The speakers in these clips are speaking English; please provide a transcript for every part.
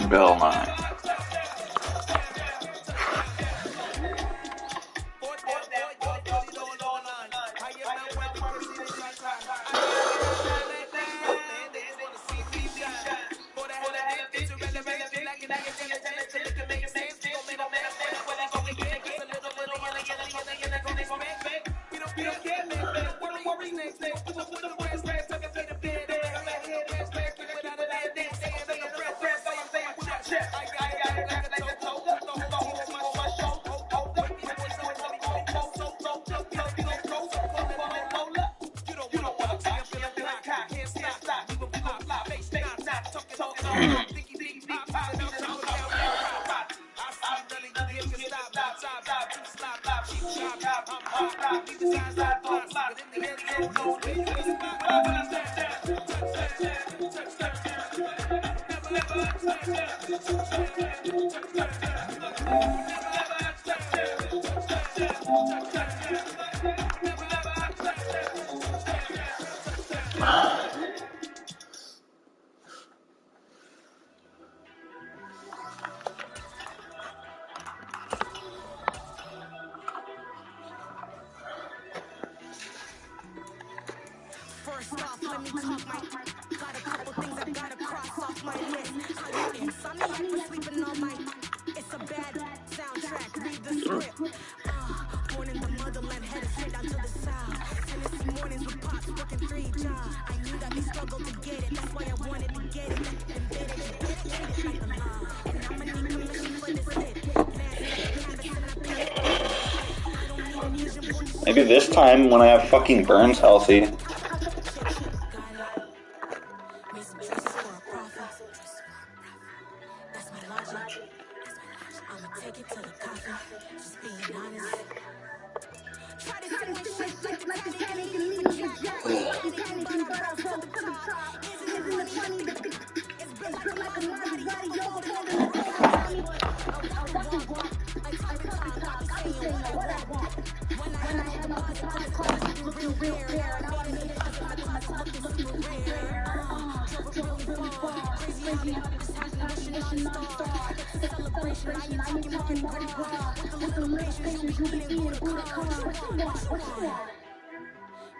Bill Nye. First off, let me talk my got a couple things I gotta cross off my list. How you insomniac for sleeping all night? It's a bad soundtrack, read the script. Born in the motherland, headed straight down to the south. Tennessee mornings with pops working 3 jobs. I knew that they struggled to get it, that's why I wanted to get it. Embedded it, treat it like a law. And I'ma need permission for this hit. Maybe this time when I have fucking Burns healthy.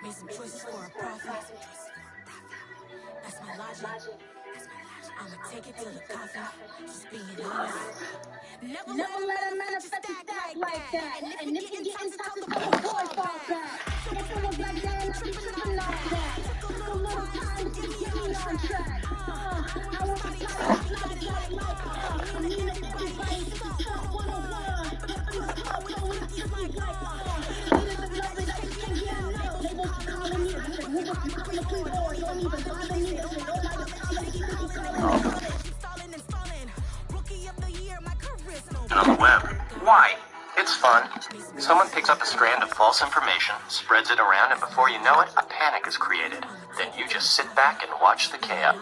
Made some choices for a profit. That's my logic. I'ma take it to the coffin. Just being honest. Never let a manifest like that. And if you get into talk about the boy fall back. So if someone's like that, I'm tripping off that. Took a little time to get me on track. I want to talk like I mean everybody it's stuff 101. Please call with a week like they won't call me. I said, move up, you come to play ball. You don't even bother me. I said, don't like On the web. Why? It's fun. Someone picks up a strand of false information, spreads it around, and before you know it, a panic is created. Then you just sit back and watch the chaos.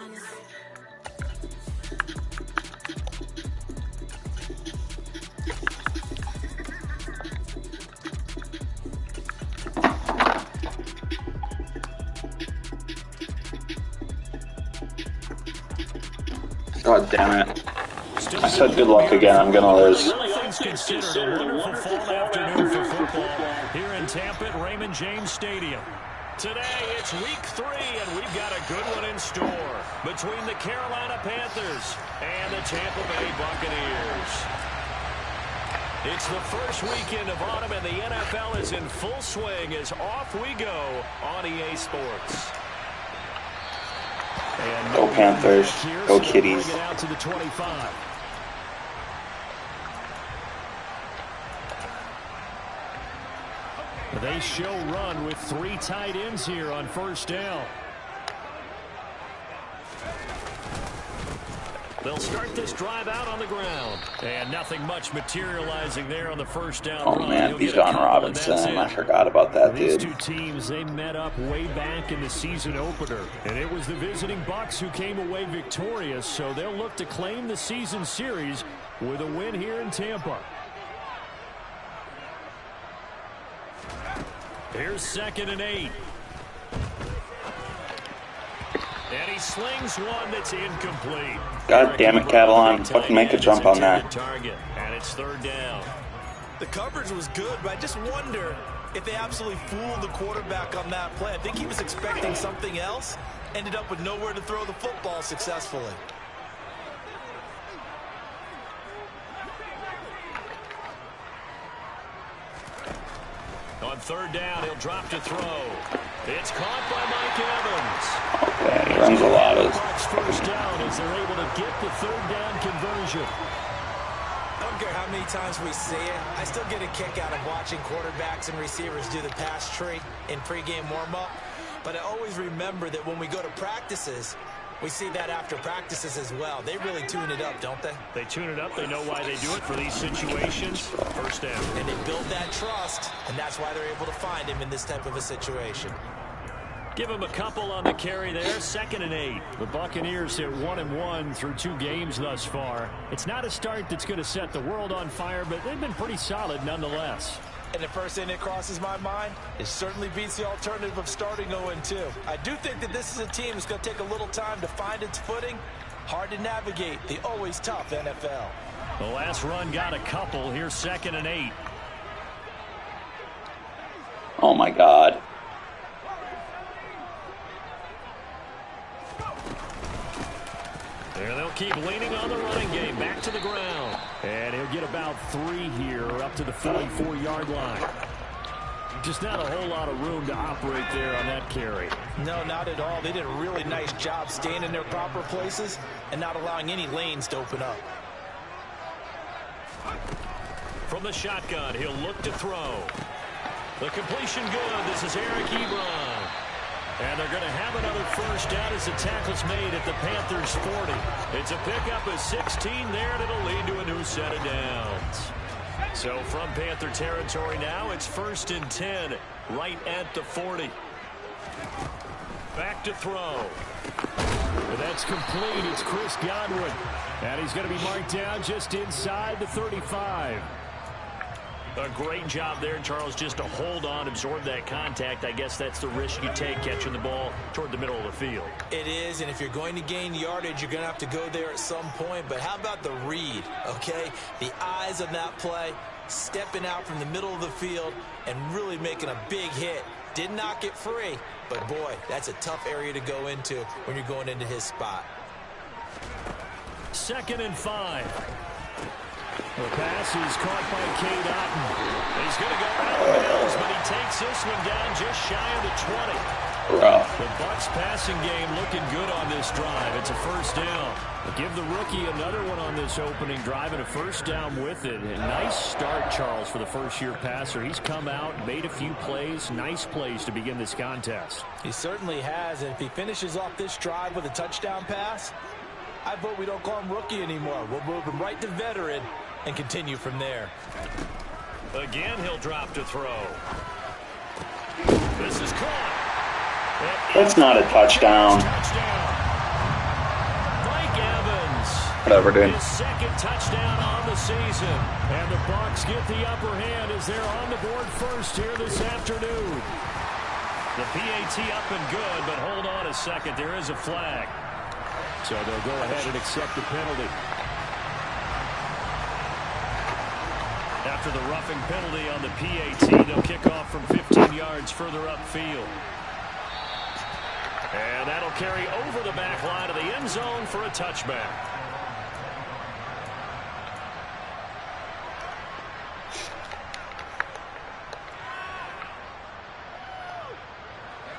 God damn it. I said good luck again, I'm gonna lose. Considered a wonderful fall afternoon for football here in Tampa at Raymond James Stadium. Today, it's week 3, and we've got a good one in store between the Carolina Panthers and the Tampa Bay Buccaneers. It's the first weekend of autumn, and the NFL is in full swing as off we go on EA Sports. And go Panthers. Go Kitties. Out to the 25. They show run with 3 tight ends here on first down. They'll start this drive out on the ground. And nothing much materializing there on the first down. Oh man, Bijan Robinson. I forgot about that dude. These 2 teams, they met up way back in the season opener. And it was the visiting Bucs who came away victorious. So they'll look to claim the season series with a win here in Tampa. Here's 2nd and 8. And he slings one that's incomplete. God damn it, Catalan. Fucking make a jump on that. Target, and it's third down. The coverage was good, but I just wonder if they absolutely fooled the quarterback on that play. I think he was expecting something else, ended up with nowhere to throw the football successfully. On third down, he'll drop to throw. It's caught by Mike Evans. Okay, he runs a lot of. First down as they're able to get the third down conversion. I don't care how many times we see it. I still get a kick out of watching quarterbacks and receivers do the pass tree in pregame warm-up. But I always remember that when we go to practices, we see that after practices as well. They really tune it up, don't they? They tune it up. They know why they do it for these situations. First down. And they build that trust, and that's why they're able to find him in this type of a situation. Give him a couple on the carry there. 2nd and 8. The Buccaneers hit 1-1 through 2 games thus far. It's not a start that's going to set the world on fire, but they've been pretty solid nonetheless. And the first thing that crosses my mind, it certainly beats the alternative of starting 0-2. I do think that this is a team that's going to take a little time to find its footing. Hard to navigate the always tough NFL. The last run got a couple. Here's 2nd and 8. Oh my God. There they'll keep leaning on the running game. Back to the ground. And he'll get about 3 here up to the 44-yard line. Just not a whole lot of room to operate there on that carry. No, not at all. They did a really nice job staying in their proper places and not allowing any lanes to open up. From the shotgun, he'll look to throw. The completion good. This is Eric Ebron. And they're going to have another first down as the tackle's made at the Panthers' 40. It's a pickup of 16 there, and it'll lead to a new set of downs. So from Panther territory now, it's 1st and 10, right at the 40. Back to throw. And that's complete. It's Chris Godwin. And he's going to be marked down just inside the 35. A great job there, Charles, just to hold on, absorb that contact. I guess that's the risk you take catching the ball toward the middle of the field. It is, and if you're going to gain yardage, you're going to have to go there at some point. But how about the read, okay? The eyes on that play, stepping out from the middle of the field and really making a big hit. Did not get free, but boy, that's a tough area to go into when you're going into his spot. 2nd and 5. The pass is caught by Cade Otton. He's going to go out of bounds, but he takes this one down just shy of the 20. Rough. The Bucs passing game looking good on this drive. It's a first down. Give the rookie another one on this opening drive and a first down with it. A nice start, Charles, for the first-year passer. He's come out, made a few plays, nice plays to begin this contest. He certainly has, and if he finishes off this drive with a touchdown pass, I vote we don't call him rookie anymore. We'll move him right to veteran and continue from there. Again, he'll drop to throw. This is caught. That's not a touchdown. Mike Evans. Whatever, dude. His 2nd touchdown on the season. And the Bucs get the upper hand as they're on the board first here this afternoon. The PAT up and good, but hold on a second. There is a flag. So they'll go ahead and accept the penalty. After the roughing penalty on the PAT, they'll kick off from 15 yards further upfield. And that'll carry over the back line of the end zone for a touchback.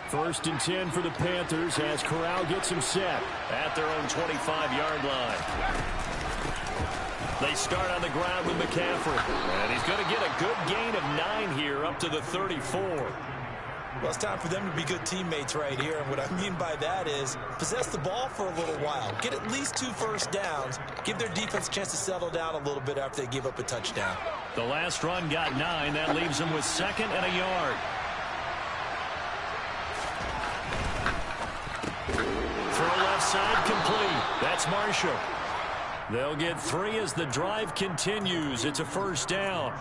First and 10 for the Panthers as Corral gets him set at their own 25-yard line. They start on the ground with McCaffrey. And he's going to get a good gain of 9 here up to the 34. Well, it's time for them to be good teammates right here. And what I mean by that is possess the ball for a little while. Get at least 2 first downs. Give their defense a chance to settle down a little bit after they give up a touchdown. The last run got 9. That leaves them with 2nd and a yard. Throw left side complete. That's Marshall. They'll get 3 as the drive continues. It's a first down.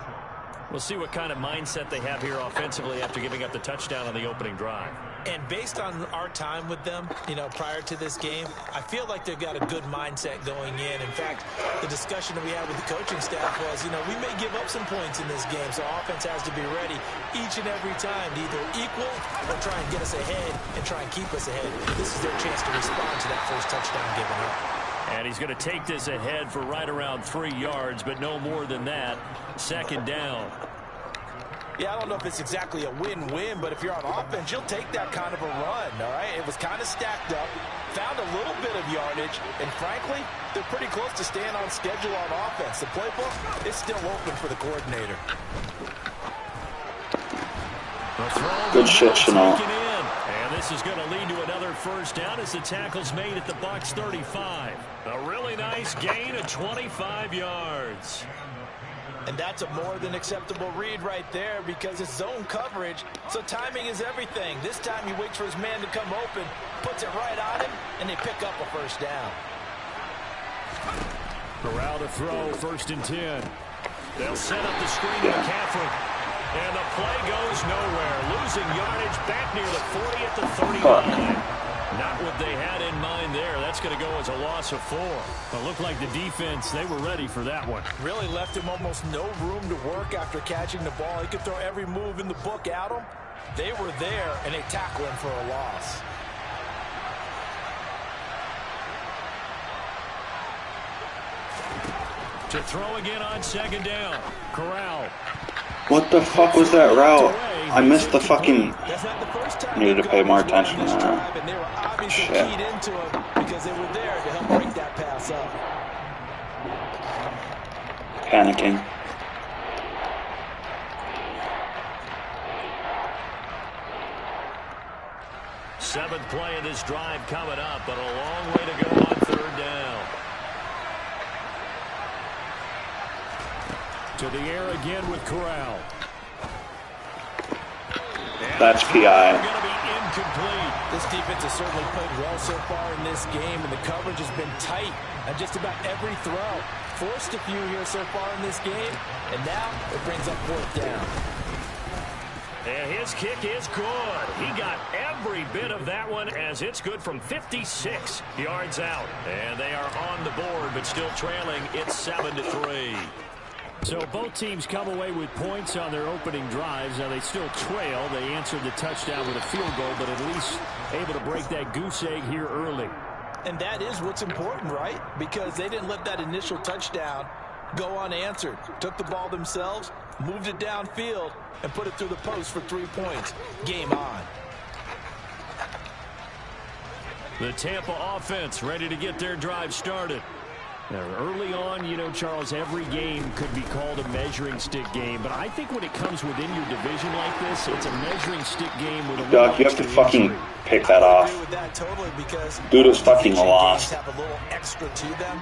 We'll see what kind of mindset they have here offensively after giving up the touchdown on the opening drive. And based on our time with them, you know, prior to this game, I feel like they've got a good mindset going in. In fact, the discussion that we had with the coaching staff was, you know, we may give up some points in this game, so offense has to be ready each and every time to either equal or try and get us ahead and try and keep us ahead. This is their chance to respond to that first touchdown given up. And he's going to take this ahead for right around 3 yards, but no more than that. Second down. Yeah, I don't know if it's exactly a win-win, but if you're on offense, you'll take that kind of a run, all right? It was kind of stacked up, found a little bit of yardage, and frankly, they're pretty close to staying on schedule on offense. The playbook is still open for the coordinator. Good shit, Chanel. And this is going to lead to another first down as the tackle's made at the Bucs 35. A really nice gain of 25 yards. And that's a more than acceptable read right there because it's zone coverage, so timing is everything. This time he waits for his man to come open, puts it right on him, and they pick up a first down. Corral to throw, 1st and 10. They'll set up the screen to McCaffrey. And the play goes nowhere. Losing yardage back near the 40 at the 39. Not what they had in mind there. That's going to go as a loss of 4. But looked like the defense, they were ready for that one. Really left him almost no room to work after catching the ball. He could throw every move in the book at him. They were there, and they tackle him for a loss. To throw again on 2nd down. Corral. What the fuck was that route? I missed the fucking... Needed to pay more attention to that. And they were obviously keyed into him because they were there to help break that pass up. Panicking. Seventh play of this drive coming up, but a long way to go on 3rd down. To the air again with Corral. That's PI. Going to be incomplete. This defense has certainly played well so far in this game, and the coverage has been tight on just about every throw. Forced a few here so far in this game, and now it brings up 4th down. And his kick is good. He got every bit of that one as it's good from 56 yards out. And they are on the board, but still trailing. It's 7-3. So both teams come away with points on their opening drives. Now they still trail. They answered the touchdown with a field goal, but at least able to break that goose egg here early. And that is what's important, right? Because they didn't let that initial touchdown go unanswered. Took the ball themselves, moved it downfield, and put it through the post for 3 points. Game on. The Tampa offense ready to get their drive started. Now, early on, you know, Charles, every game could be called a measuring stick game. But I think when it comes within your division like this, it's a measuring stick game with a Doug, you have to fucking pick that off. I agree with that totally because Dude is fucking lost. have a little extra to them.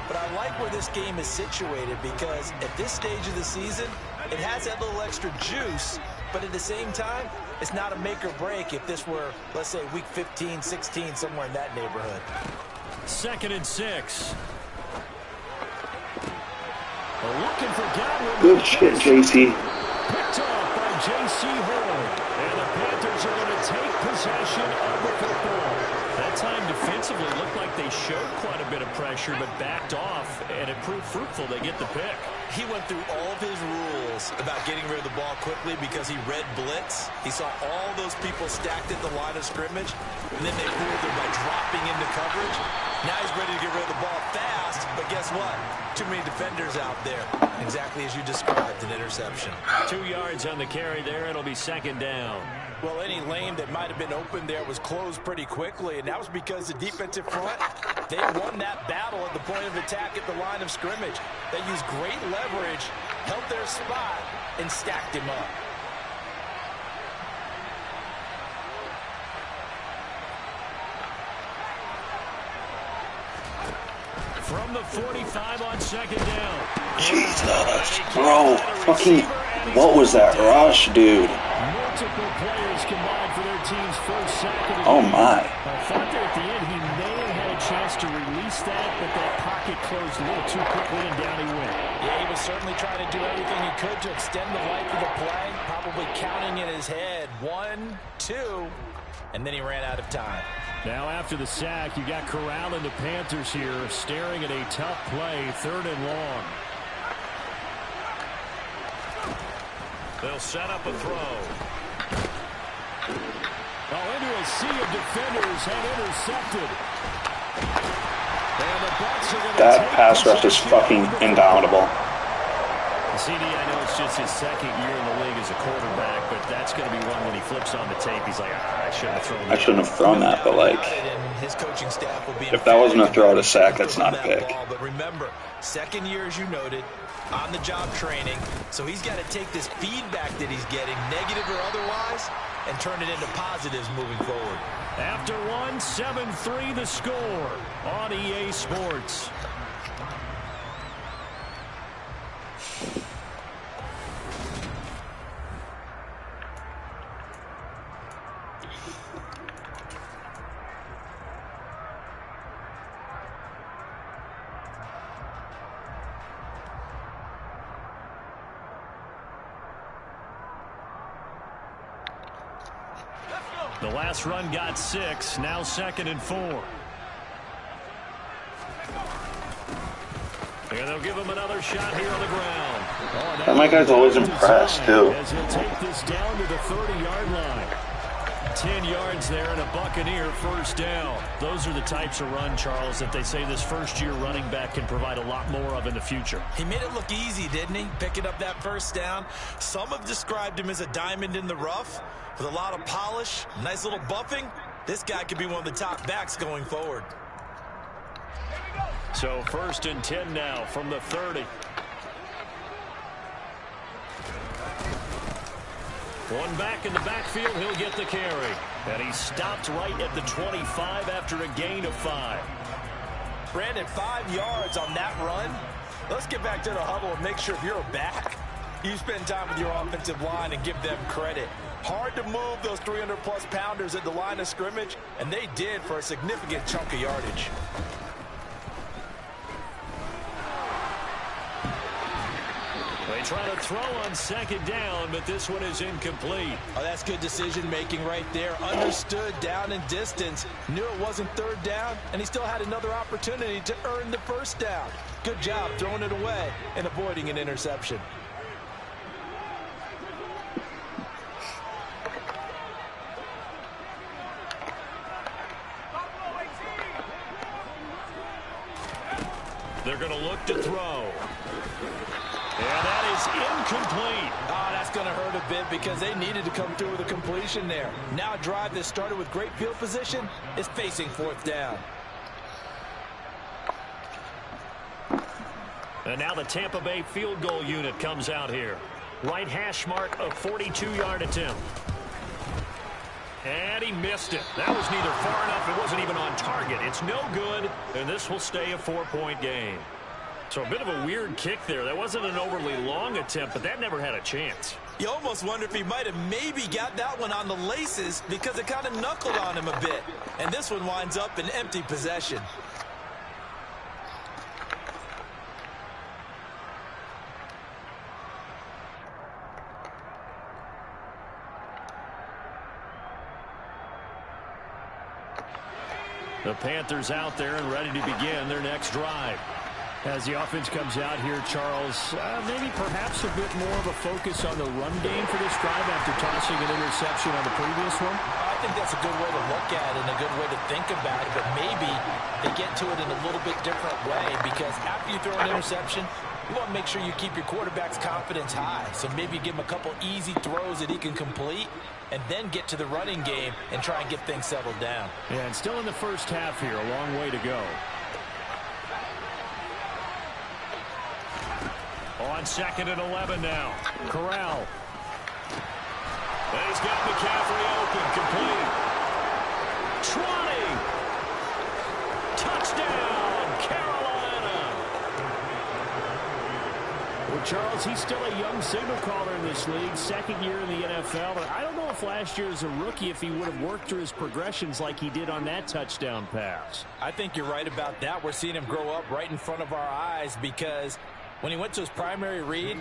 But I like where this game is situated because at this stage of the season, it has that little extra juice. But at the same time, it's not a make or break if this were, let's say, week 15, 16, somewhere in that neighborhood. 2nd and 6. Looking for Godwin. Good shit, JC. Picked off by J.C. Horn. And the Panthers are going to take possession of the football. That time defensively looked like they showed quite a bit of pressure, but backed off, and it proved fruitful. They get the pick. He went through all of his rules about getting rid of the ball quickly because he read blitz. He saw all those people stacked at the line of scrimmage, and then they fooled him by dropping into coverage. Now he's ready to get rid of the ball fast, but guess what? Too many defenders out there. Exactly as you described, an interception. 2 yards on the carry there. It'll be 2nd down. Well, any lane that might have been open there was closed pretty quickly, and that was because the defensive front, they won that battle at the point of attack at the line of scrimmage. They used great leverage, held their spot, and stacked him up. From the 45 on 2nd down. Jesus, bro, fucking, what was that rush, dude? Multiple players combined for their team's first sack of the Oh game. my. I thought there at the end he may have had a chance to release that, but that pocket closed a little too quickly, and down he went. Yeah, he was certainly trying to do everything he could to extend the life of the play, probably counting in his head 1, 2, and then he ran out of time. Now after the sack, you got Corral and the Panthers here staring at a tough play, 3rd and long. They'll set up a throw. Oh, into a sea of defenders and intercepted. And the Bucs are going to That pass rush is fucking indomitable. CD, I know it's just his 2nd year in the league as a quarterback, but that's going to be one when he flips on the tape. He's like, I shouldn't have thrown that. I shouldn't have thrown that, but like, His coaching staff will be if that wasn't a throw at a sack, that's not a pick. But remember, 2nd year, as you noted, on-the-job training, so he's got to take this feedback that he's getting, negative or otherwise, and turn it into positives moving forward. After 1, 7-3 the score on EA Sports. The last run got 6, now 2nd and 4. And they'll give him another shot here on the ground. Oh, And my guy's always impressed, too. As he'll take this down to the 30-yard line. 10 yards there and a Buccaneer 1st down. Those are the types of run, Charles, that they say this first-year running back can provide a lot more of in the future. He made it look easy, didn't he? Picking up that 1st down. Some have described him as a diamond in the rough with a lot of polish, nice little buffing. This guy could be one of the top backs going forward. So 1st and 10 now from the 30. One back in the backfield, he'll get the carry. And he stopped right at the 25 after a gain of 5. Brandon, 5 yards on that run. Let's get back to the huddle and make sure if you're back, you spend time with your offensive line and give them credit. Hard to move those 300-plus pounders at the line of scrimmage, and they did for a significant chunk of yardage. They try to throw on 2nd down, but this one is incomplete. Oh, that's good decision-making right there. Understood down and distance. Knew it wasn't 3rd down, and he still had another opportunity to earn the 1st down. Good job throwing it away and avoiding an interception. They're going to look to throw. And that is incomplete. Oh, that's going to hurt a bit because they needed to come through with a completion there. Now a drive that started with great field position is facing 4th down. And now the Tampa Bay field goal unit comes out here. Right hash mark of 42-yard attempt. And he missed it. That was neither far enough. It wasn't even on target. It's no good, and this will stay a 4-point game. So a bit of a weird kick there. That wasn't an overly long attempt, but that never had a chance. You almost wonder if he might have maybe got that one on the laces because it kind of knuckled on him a bit. And this one winds up in empty possession. The Panthers out there and ready to begin their next drive. As the offense comes out here, Charles, maybe perhaps a bit more of a focus on the run game for this drive after tossing an interception on the previous one? I think that's a good way to look at it and a good way to think about it, but maybe they get to it in a little bit different way because after you throw an interception, you want to make sure you keep your quarterback's confidence high. So maybe give him a couple easy throws that he can complete and then get to the running game and try and get things settled down. Yeah, and still in the first half here, a long way to go. On 2nd and 11 now. Corral. And he's got McCaffrey open, complete. Trotting. Touchdown, Carolina. We're Charles, he's still a young signal caller in this league, second year in the NFL. But I don't know if last year as a rookie, if he would have worked through his progressions like he did on that touchdown pass. I think you're right about that. We're seeing him grow up right in front of our eyes because when he went to his primary read,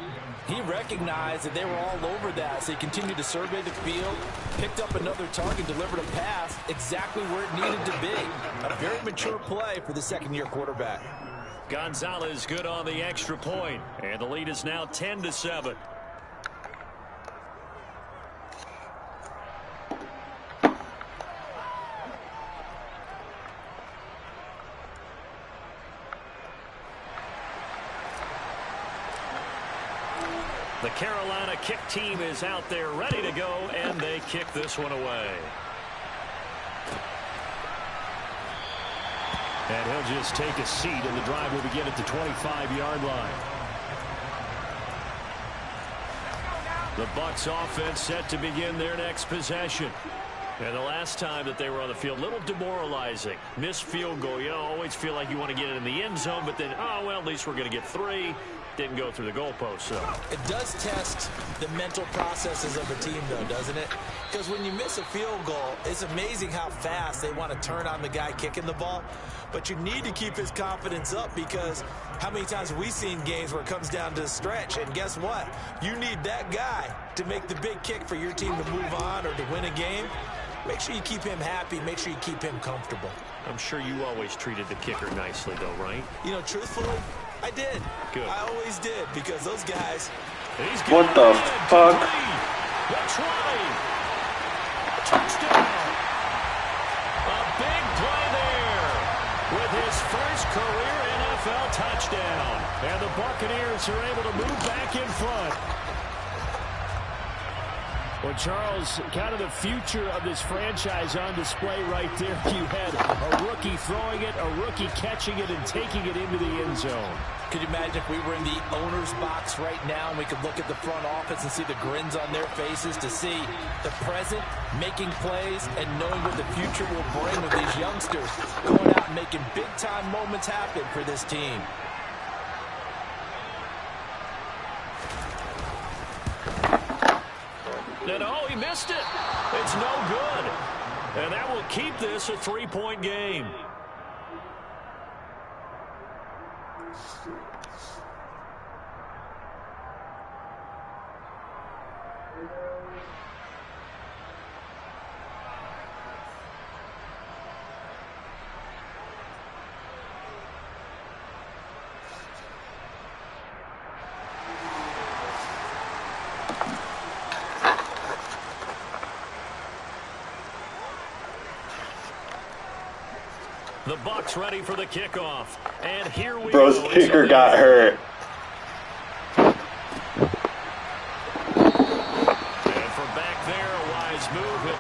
he recognized that they were all over that. So he continued to survey the field, picked up another target, delivered a pass exactly where it needed to be. A very mature play for the second-year quarterback. Gonzalez good on the extra point, and the lead is now 10-7. The Carolina kick team is out there ready to go, and they kick this one away. And he'll just take a seat, and the drive will begin at the 25-yard line. The Bucs offense set to begin their next possession. And the last time that they were on the field, a little demoralizing. Missed field goal. You always feel like you want to get it in the end zone, but then, oh, well, at least we're going to get 3. Didn't go through the goalpost, so. It does test the mental processes of a team, though, doesn't it? Because when you miss a field goal, it's amazing how fast they want to turn on the guy kicking the ball. But you need to keep his confidence up because how many times have we seen games where it comes down to a stretch? And guess what? You need that guy to make the big kick for your team to move on or to win a game. Make sure you keep him happy. Make sure you keep him comfortable. I'm sure you always treated the kicker nicely, though, right? You know, truthfully, I did. Good. I always did because those guys. What the fuck? The 20. Touchdown. A big play there with his first career NFL touchdown. And the Buccaneers are able to move back in front. Well, Charles, kind of the future of this franchise on display right there. You had a rookie throwing it, a rookie catching it, and taking it into the end zone. Could you imagine if we were in the owner's box right now and we could look at the front office and see the grins on their faces to see the present making plays and knowing what the future will bring with these youngsters going out and making big-time moments happen for this team. And oh, he missed it. It's no good. And that will keep this a 3-point game. The Bucs ready for the kickoff. And here we Bro's go. kicker got hurt. And from back there, a wise move.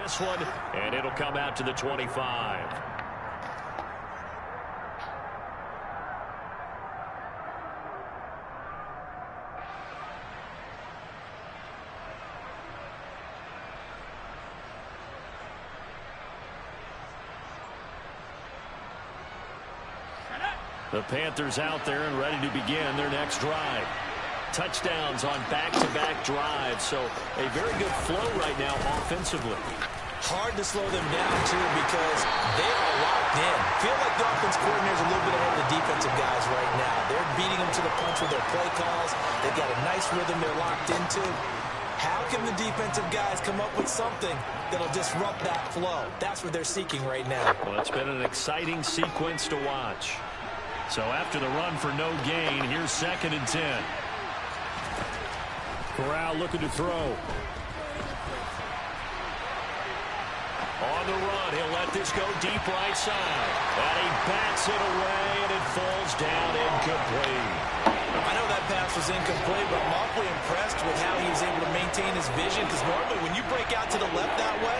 This one, and it'll come out to the 25. The Panthers out there and ready to begin their next drive. Touchdowns on back-to-back drives, so a very good flow right now offensively. Hard to slow them down, too, because they are locked in. Feel like the offense coordinator's a little bit ahead of the defensive guys right now. They're beating them to the punch with their play calls. They've got a nice rhythm they're locked into. How can the defensive guys come up with something that'll disrupt that flow? That's what they're seeking right now. Well, it's been an exciting sequence to watch. So after the run for no gain, here's 2nd and 10. Corral looking to throw. On the run, he'll let this go deep right side. And he bats it away, and it falls down incomplete. I know that pass was incomplete, but I'm awfully impressed with how he was able to maintain his vision, because normally when you break out to the left that way,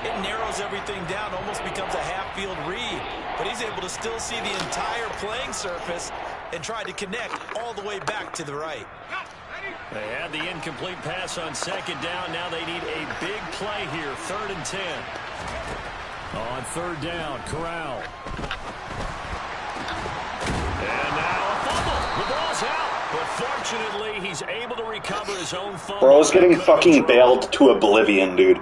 it narrows everything down, almost becomes a half-field read. But he's able to still see the entire playing surface and try to connect all the way back to the right. They had the incomplete pass on 2nd down. Now they need a big play here, 3rd and 10. On 3rd down, Corral. And now a fumble. The ball's out. But fortunately, he's able to recover his own fumble. Bro's getting fucking bailed to oblivion, dude.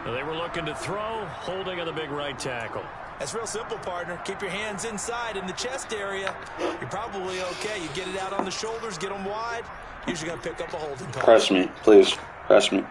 They were looking to throw, holding on the big right tackle. That's real simple, partner. Keep your hands inside in the chest area. You're probably okay. You get it out on the shoulders, get them wide. Usually going to pick up a holding call. Press me, please. Press me.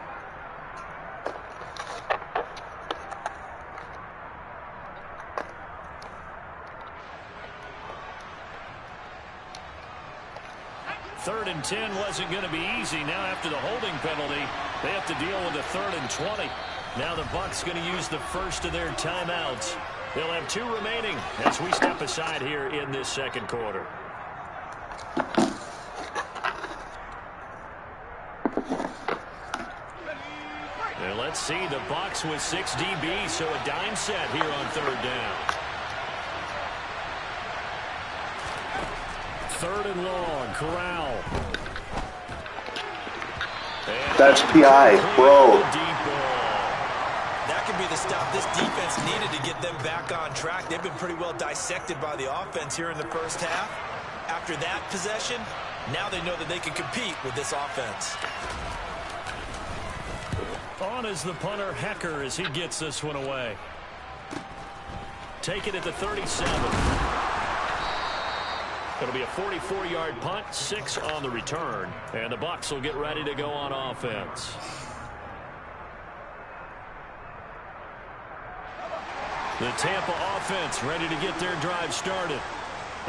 Third and 10 wasn't going to be easy. Now after the holding penalty, they have to deal with a 3rd and 20. Now the Bucs going to use the first of their timeouts. They'll have 2 remaining as we step aside here in this 2nd quarter. And let's see, the Bucs with 6 DBs, so a dime set here on 3rd down. 3rd and long, Corral. And that's PI, bro. That could be the stop this defense needed to get them back on track. They've been pretty well dissected by the offense here in the first half. After that possession, now they know that they can compete with this offense. On is the punter, Hecker, as he gets this one away. Take it at the 37. It'll be a 44-yard punt, 6 on the return, and the Bucs will get ready to go on offense. The Tampa offense ready to get their drive started.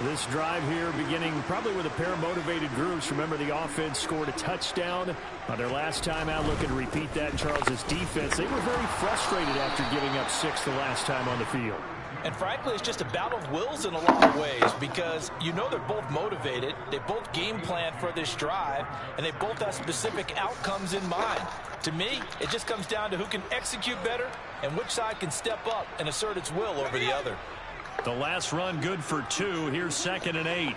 This drive here beginning probably with a pair of motivated groups. Remember, the offense scored a touchdown on their last time out. Looking to repeat that in Charles's defense. They were very frustrated after giving up 6 the last time on the field. And frankly, it's just a battle of wills in a lot of ways, because you know they're both motivated, they both game plan for this drive, and they both have specific outcomes in mind. To me, it just comes down to who can execute better and which side can step up and assert its will over the other. The last run good for 2. Here's 2nd and 8.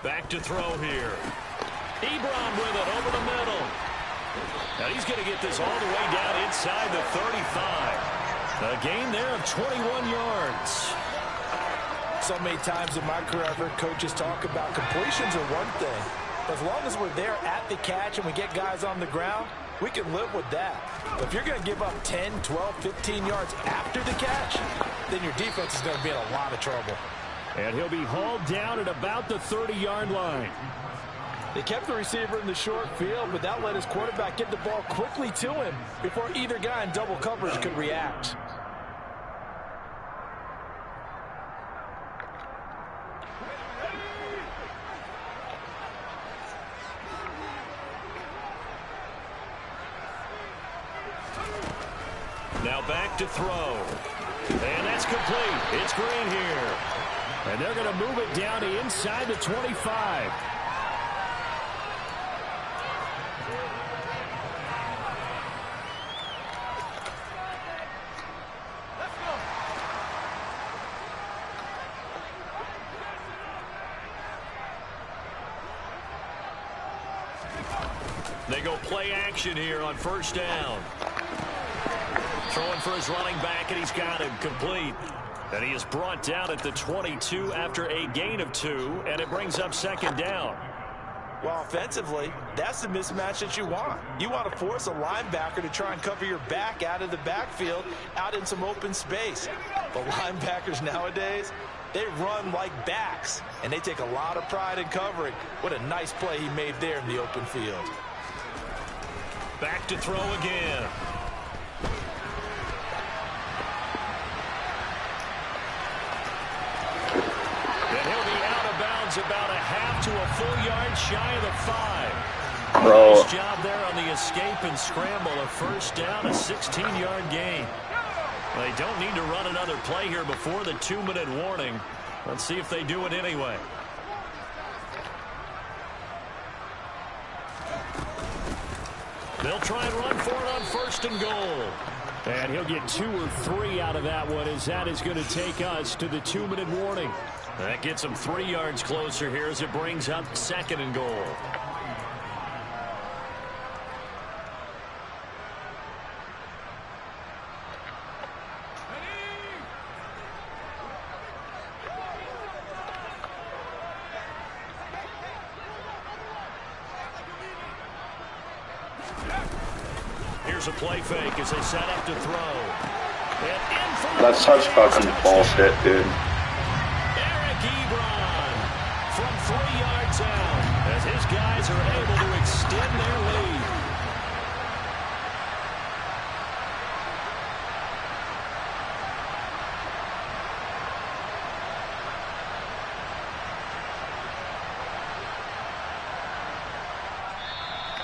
Back to throw here. Ebron with it over the middle. Now he's going to get this all the way down inside the 35. A gain there of 21 yards. So many times in my career I've heard coaches talk about completions are one thing. But as long as we're there at the catch and we get guys on the ground, we can live with that. But if you're going to give up 10, 12, 15 yards after the catch, then your defense is going to be in a lot of trouble. And he'll be hauled down at about the 30-yard line. They kept the receiver in the short field, but that let his quarterback get the ball quickly to him before either guy in double coverage could react. Now back to throw. And that's complete. It's Green here. And they're going to move it down to inside the 25. They go play action here on 1st down. Throwing for his running back, and he's got him complete. And he is brought down at the 22 after a gain of 2, and it brings up 2nd down. Well, offensively, that's the mismatch that you want. You want to force a linebacker to try and cover your back out of the backfield, out in some open space. But linebackers nowadays, they run like backs, and they take a lot of pride in covering. What a nice play he made there in the open field. Back to throw again. And he'll be out of bounds about a half to a full yard shy of the 5. Bro. Nice job there on the escape and scramble. A first down, a 16-yard gain. They don't need to run another play here before the 2-minute warning. Let's see if they do it anyway. They'll try and run for it on 1st and goal. And he'll get 2 or 3 out of that one, as that is going to take us to the 2-minute warning. That gets them 3 yards closer here as it brings up 2nd and goal. Here's a play fake as they set up to throw. That's such fucking bullshit, dude. Eric Ebron from 3 yards out as his guys are able to extend their lead.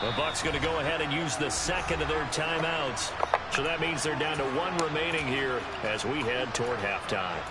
The Bucs going to go ahead and use the 2nd of their timeouts. So that means they're down to 1 remaining here as we head toward halftime.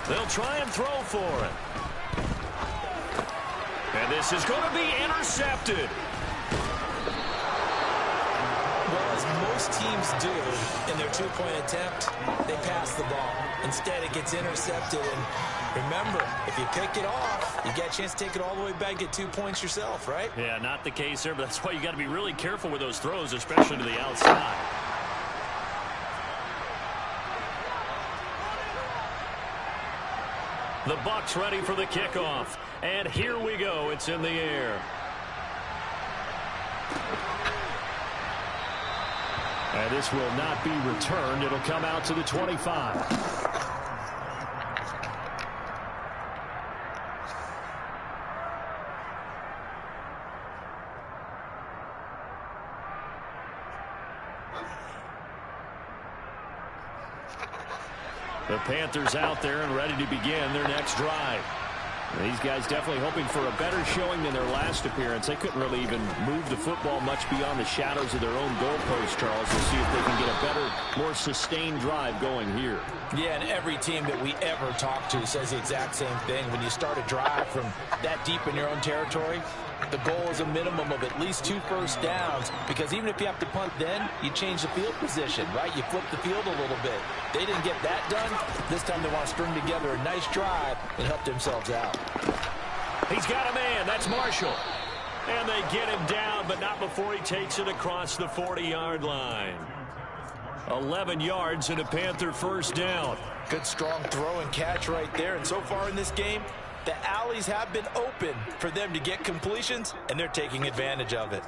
They'll try and throw for it. And this is going to be intercepted. Well, as most teams do in their 2-point attempt, they pass the ball. Instead, it gets intercepted. And remember, if you pick it off, you get a chance to take it all the way back, get 2 points yourself, right? Yeah, not the case there, but that's why you got to be really careful with those throws, especially to the outside. The Bucs ready for the kickoff. And here we go. It's in the air. And this will not be returned. It'll come out to the 25. The Panthers out there and ready to begin their next drive. These guys definitely hoping for a better showing than their last appearance. They couldn't really even move the football much beyond the shadows of their own goalpost, Charles. We'll see if they can get a better, more sustained drive going here. Yeah, and every team that we ever talk to says the exact same thing. When you start a drive from that deep in your own territory, the goal is a minimum of at least 2 first downs, because even if you have to punt then, you change the field position, right? You flip the field a little bit. They didn't get that done. This time they want to string together a nice drive and help themselves out. He's got a man. That's Marshall. And they get him down, but not before he takes it across the 40-yard line. 11 yards and a Panther first down. Good strong throw and catch right there. And so far in this game, the alleys have been open for them to get completions, and they're taking advantage of it.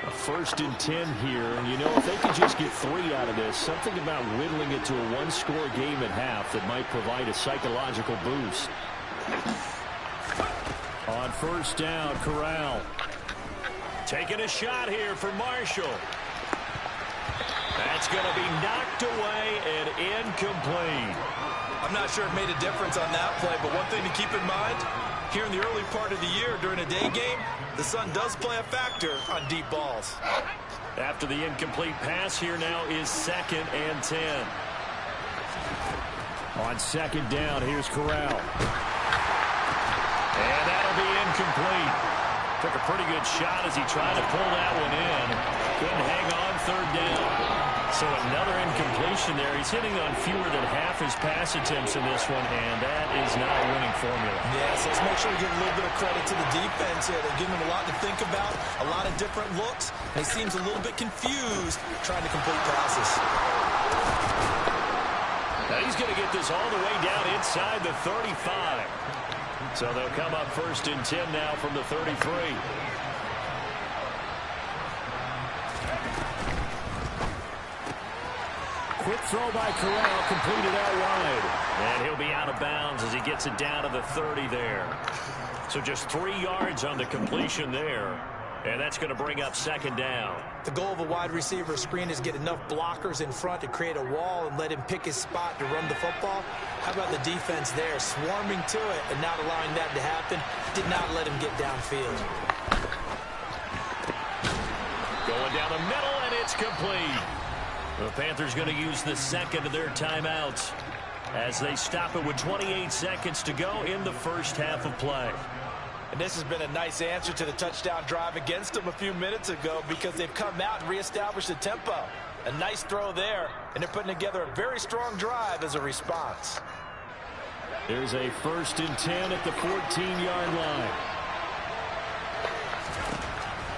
A 1st and 10 here, and you know, if they could just get 3 out of this, something about whittling it to a 1-score game at half that might provide a psychological boost. On 1st down, Corral. Taking a shot here for Marshall. That's going to be knocked away and incomplete. I'm not sure it made a difference on that play, but one thing to keep in mind, here in the early part of the year during a day game, the sun does play a factor on deep balls. After the incomplete pass, here now is 2nd and 10. On 2nd down, here's Corral. And that'll be incomplete. Took a pretty good shot as he tried to pull that one in. Couldn't hang on 3rd down. So another incompletion there. He's hitting on fewer than half his pass attempts in this one, and that is not a winning formula. Yeah, so let's make sure we give a little bit of credit to the defense here. They're giving him a lot to think about, a lot of different looks, and he seems a little bit confused trying to complete passes. Now he's going to get this all the way down inside the 35. So they'll come up 1st and 10 now from the 33. Quick throw by Corral, completed out wide. And he'll be out of bounds as he gets it down to the 30 there. So just 3 yards on the completion there. And that's going to bring up 2nd down. The goal of a wide receiver screen is get enough blockers in front to create a wall and let him pick his spot to run the football. How about the defense there, swarming to it and not allowing that to happen? Did not let him get downfield. Going down the middle, and it's complete. The Panthers going to use the 2nd of their timeouts as they stop it with 28 seconds to go in the first half of play. And this has been a nice answer to the touchdown drive against them a few minutes ago because they've come out and reestablished the tempo. A nice throw there, and they're putting together a very strong drive as a response. There's a 1st and 10 at the 14-yard line.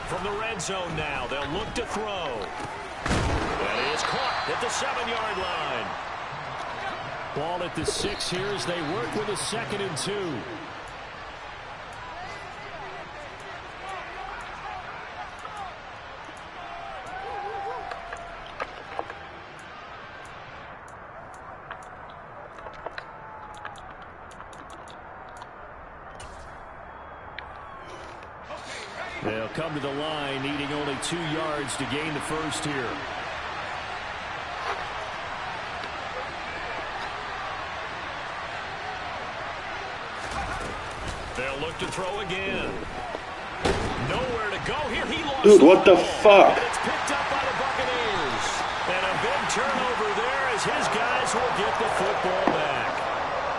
From the red zone now, they'll look to throw. That is caught at the 7-yard line. Ball at the 6 here as they work with a 2nd and 2. They'll come to the line, needing only 2 yards to gain the first here. They'll look to throw again. Nowhere to go here. He lost. Dude, what the fuck? It's picked up by the Buccaneers. And a big turnover there as his guys will get the football back.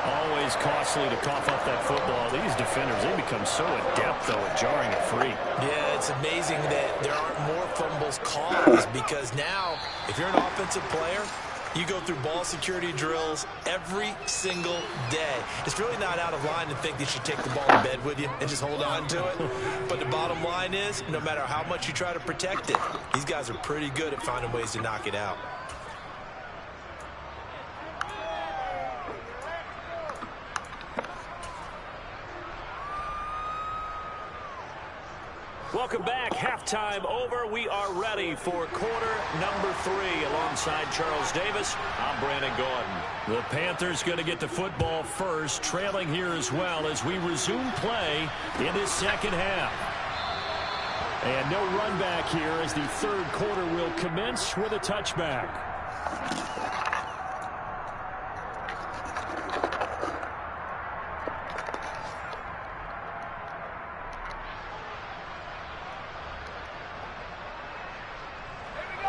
Always costly to cough up that football. These defenders, they become so adept, though, at jarring it free. Yeah, it's amazing that there aren't more fumbles caused because now, if you're an offensive player, you go through ball security drills every single day. It's really not out of line to think that you take the ball to bed with you and just hold on to it. But the bottom line is, no matter how much you try to protect it, these guys are pretty good at finding ways to knock it out. Welcome back. Halftime over. We are ready for quarter number 3. Alongside Charles Davis, I'm Brandon Gordon. The Panthers going to get the football first, trailing here as well as we resume play in this second half. And no run back here as the third quarter will commence with a touchback.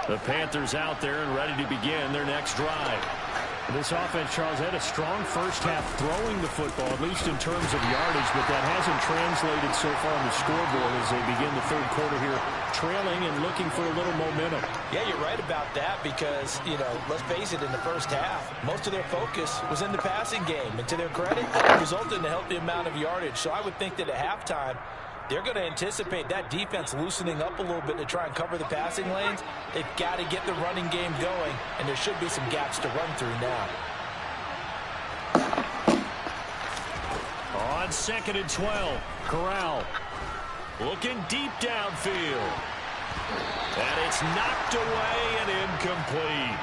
The Panthers out there and ready to begin their next drive. This offense, Charles, had a strong first half throwing the football, at least in terms of yardage, but that hasn't translated so far on the scoreboard as they begin the third quarter here, trailing and looking for a little momentum. Yeah, you're right about that because, you know, let's face it, in the first half, most of their focus was in the passing game. And to their credit, it resulted in a healthy amount of yardage. So I would think that at halftime, they're going to anticipate that defense loosening up a little bit to try and cover the passing lanes. They've got to get the running game going, and there should be some gaps to run through now. On 2nd and 12, Corral looking deep downfield. And it's knocked away and incomplete.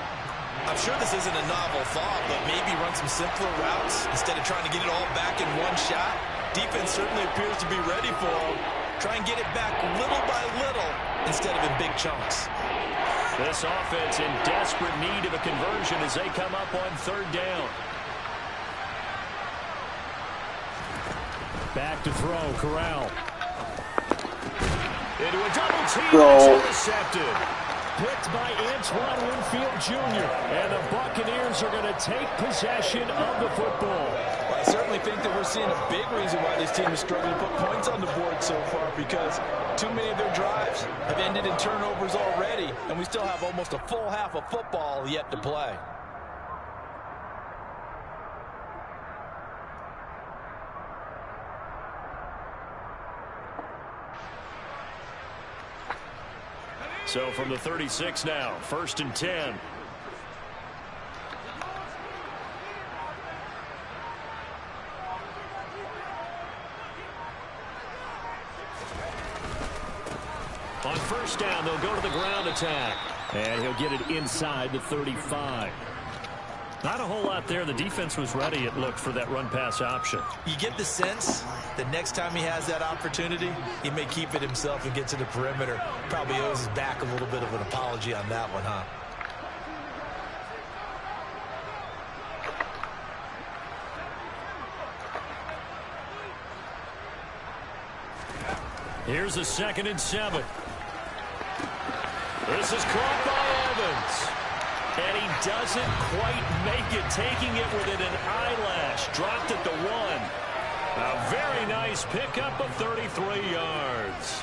I'm sure this isn't a novel thought, but maybe run some simpler routes instead of trying to get it all back in one shot. Defense certainly appears to be ready for him. Try and get it back little by little instead of in big chunks. This offense in desperate need of a conversion as they come up on third down. Back to throw, Corral. Into a double team, and it's intercepted. Picked by Antoine Winfield Jr. And the Buccaneers are going to take possession of the football. Well, I certainly think that we're seeing a big reason why this team is struggling to put points on the board so far, because too many of their drives have ended in turnovers already, and we still have almost a full half of football yet to play. So from the 36 now, 1st and 10. On 1st down, they'll go to the ground attack. And he'll get it inside the 35. Not a whole lot there. The defense was ready, it looked, for that run-pass option. You get the sense that next time he has that opportunity, he may keep it himself and get to the perimeter. Probably owes his back a little bit of an apology on that one, huh? Here's a 2nd and 7. This is caught by Evans. And he doesn't quite make it, taking it within an eyelash. Dropped at the 1. A very nice pickup of 33 yards.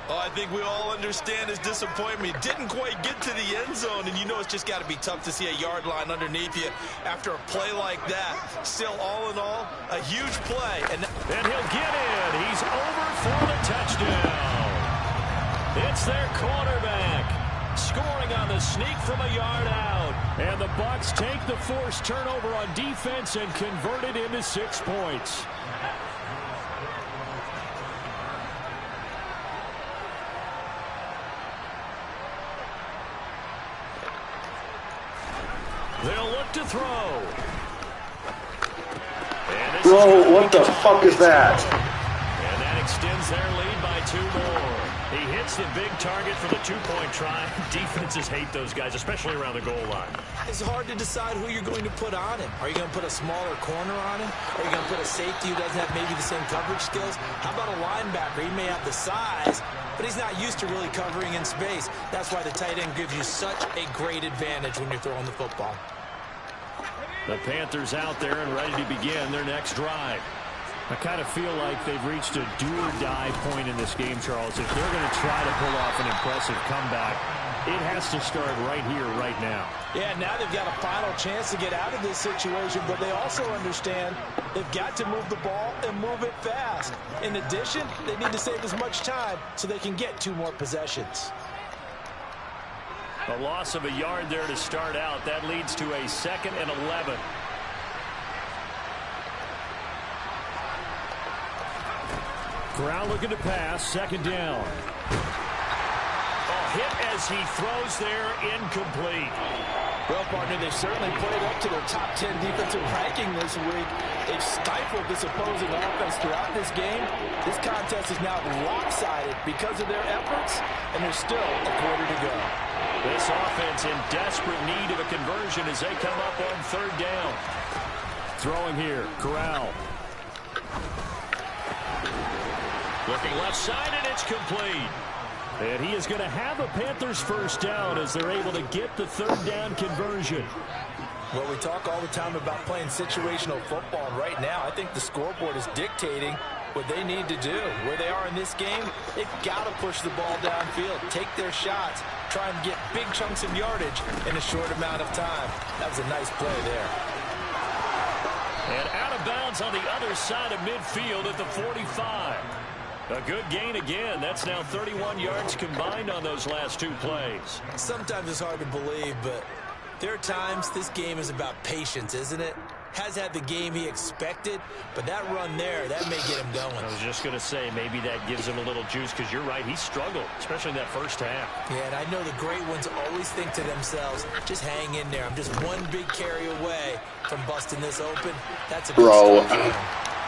Oh, I think we all understand his disappointment. He didn't quite get to the end zone, and you know it's just got to be tough to see a yard line underneath you after a play like that. Still, all in all, a huge play. And he'll get in. He's over for the touchdown. It's their quarterback. Scoring on the sneak from a yard out. And the Bucs take the forced turnover on defense and convert it into 6 points. They'll look to throw. Bro, what the fuck is that? And that extends their lead by 2 more. He hits the big target for the 2-point try. Defenses hate those guys, especially around the goal line. It's hard to decide who you're going to put on him. Are you going to put a smaller corner on him? Are you going to put a safety who doesn't have maybe the same coverage skills? How about a linebacker? He may have the size, but he's not used to really covering in space. That's why the tight end gives you such a great advantage when you're throwing the football. The Panthers out there and ready to begin their next drive. I kind of feel like they've reached a do-or-die point in this game, Charles. If they're going to try to pull off an impressive comeback, it has to start right here, right now. Yeah, now they've got a final chance to get out of this situation, but they also understand they've got to move the ball and move it fast. In addition, they need to save as much time so they can get 2 more possessions. A loss of a yard there to start out. That leads to a 2nd and 11. Corral looking to pass. 2nd down. A hit as he throws there, incomplete. Well, partner, they've certainly played up to their top 10 defensive ranking this week. They've stifled this opposing offense throughout this game. This contest is now lopsided because of their efforts, and there's still a quarter to go. This offense in desperate need of a conversion as they come up on 3rd down. Throwing here, Corral. Looking left side, and it's complete. And he is going to have a Panthers 1st down as they're able to get the 3rd down conversion. Well, we talk all the time about playing situational football. Right now, I think the scoreboard is dictating what they need to do. Where they are in this game, they've got to push the ball downfield, take their shots, try and get big chunks of yardage in a short amount of time. That was a nice play there. And out of bounds on the other side of midfield at the 45. A good gain again. That's now 31 yards combined on those last 2 plays. Sometimes it's hard to believe, but there are times this game is about patience, isn't it? Has had the game he expected, but that run there, that may get him going. I was just going to say, maybe that gives him a little juice, because you're right, he struggled, especially in that 1st half. Yeah, and I know the great ones always think to themselves, just hang in there. I'm just one big carry away from busting this open. That's a good start for him.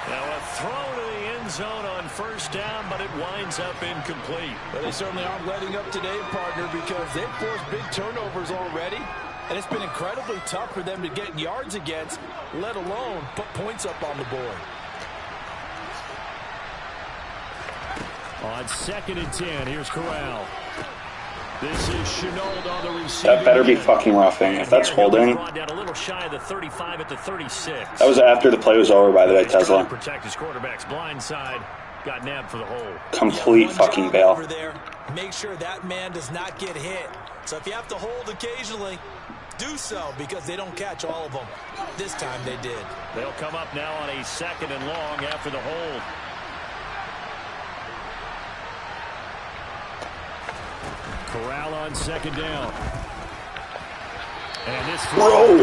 Now a throw to the end zone on first down, but it winds up incomplete. Well, they certainly aren't letting up today, partner, because they've forced big turnovers already. And it's been incredibly tough for them to get yards against, let alone put points up on the board. On 2nd and 10, here's Corral. This is Shenault on the receiver. That better be fucking roughing. If that's holding. Down a little shy of the 35 at the 36. That was after the play was over, by the way, Tesla. Protect his quarterback's blind side. Got nabbed for the hole. Complete fucking bail. Over there. Make sure that man does not get hit. So if you have to hold occasionally, do so, because they don't catch all of them. This time they did. They'll come up now on a 2nd and long after the hold. Corral on 2nd down. And this bro,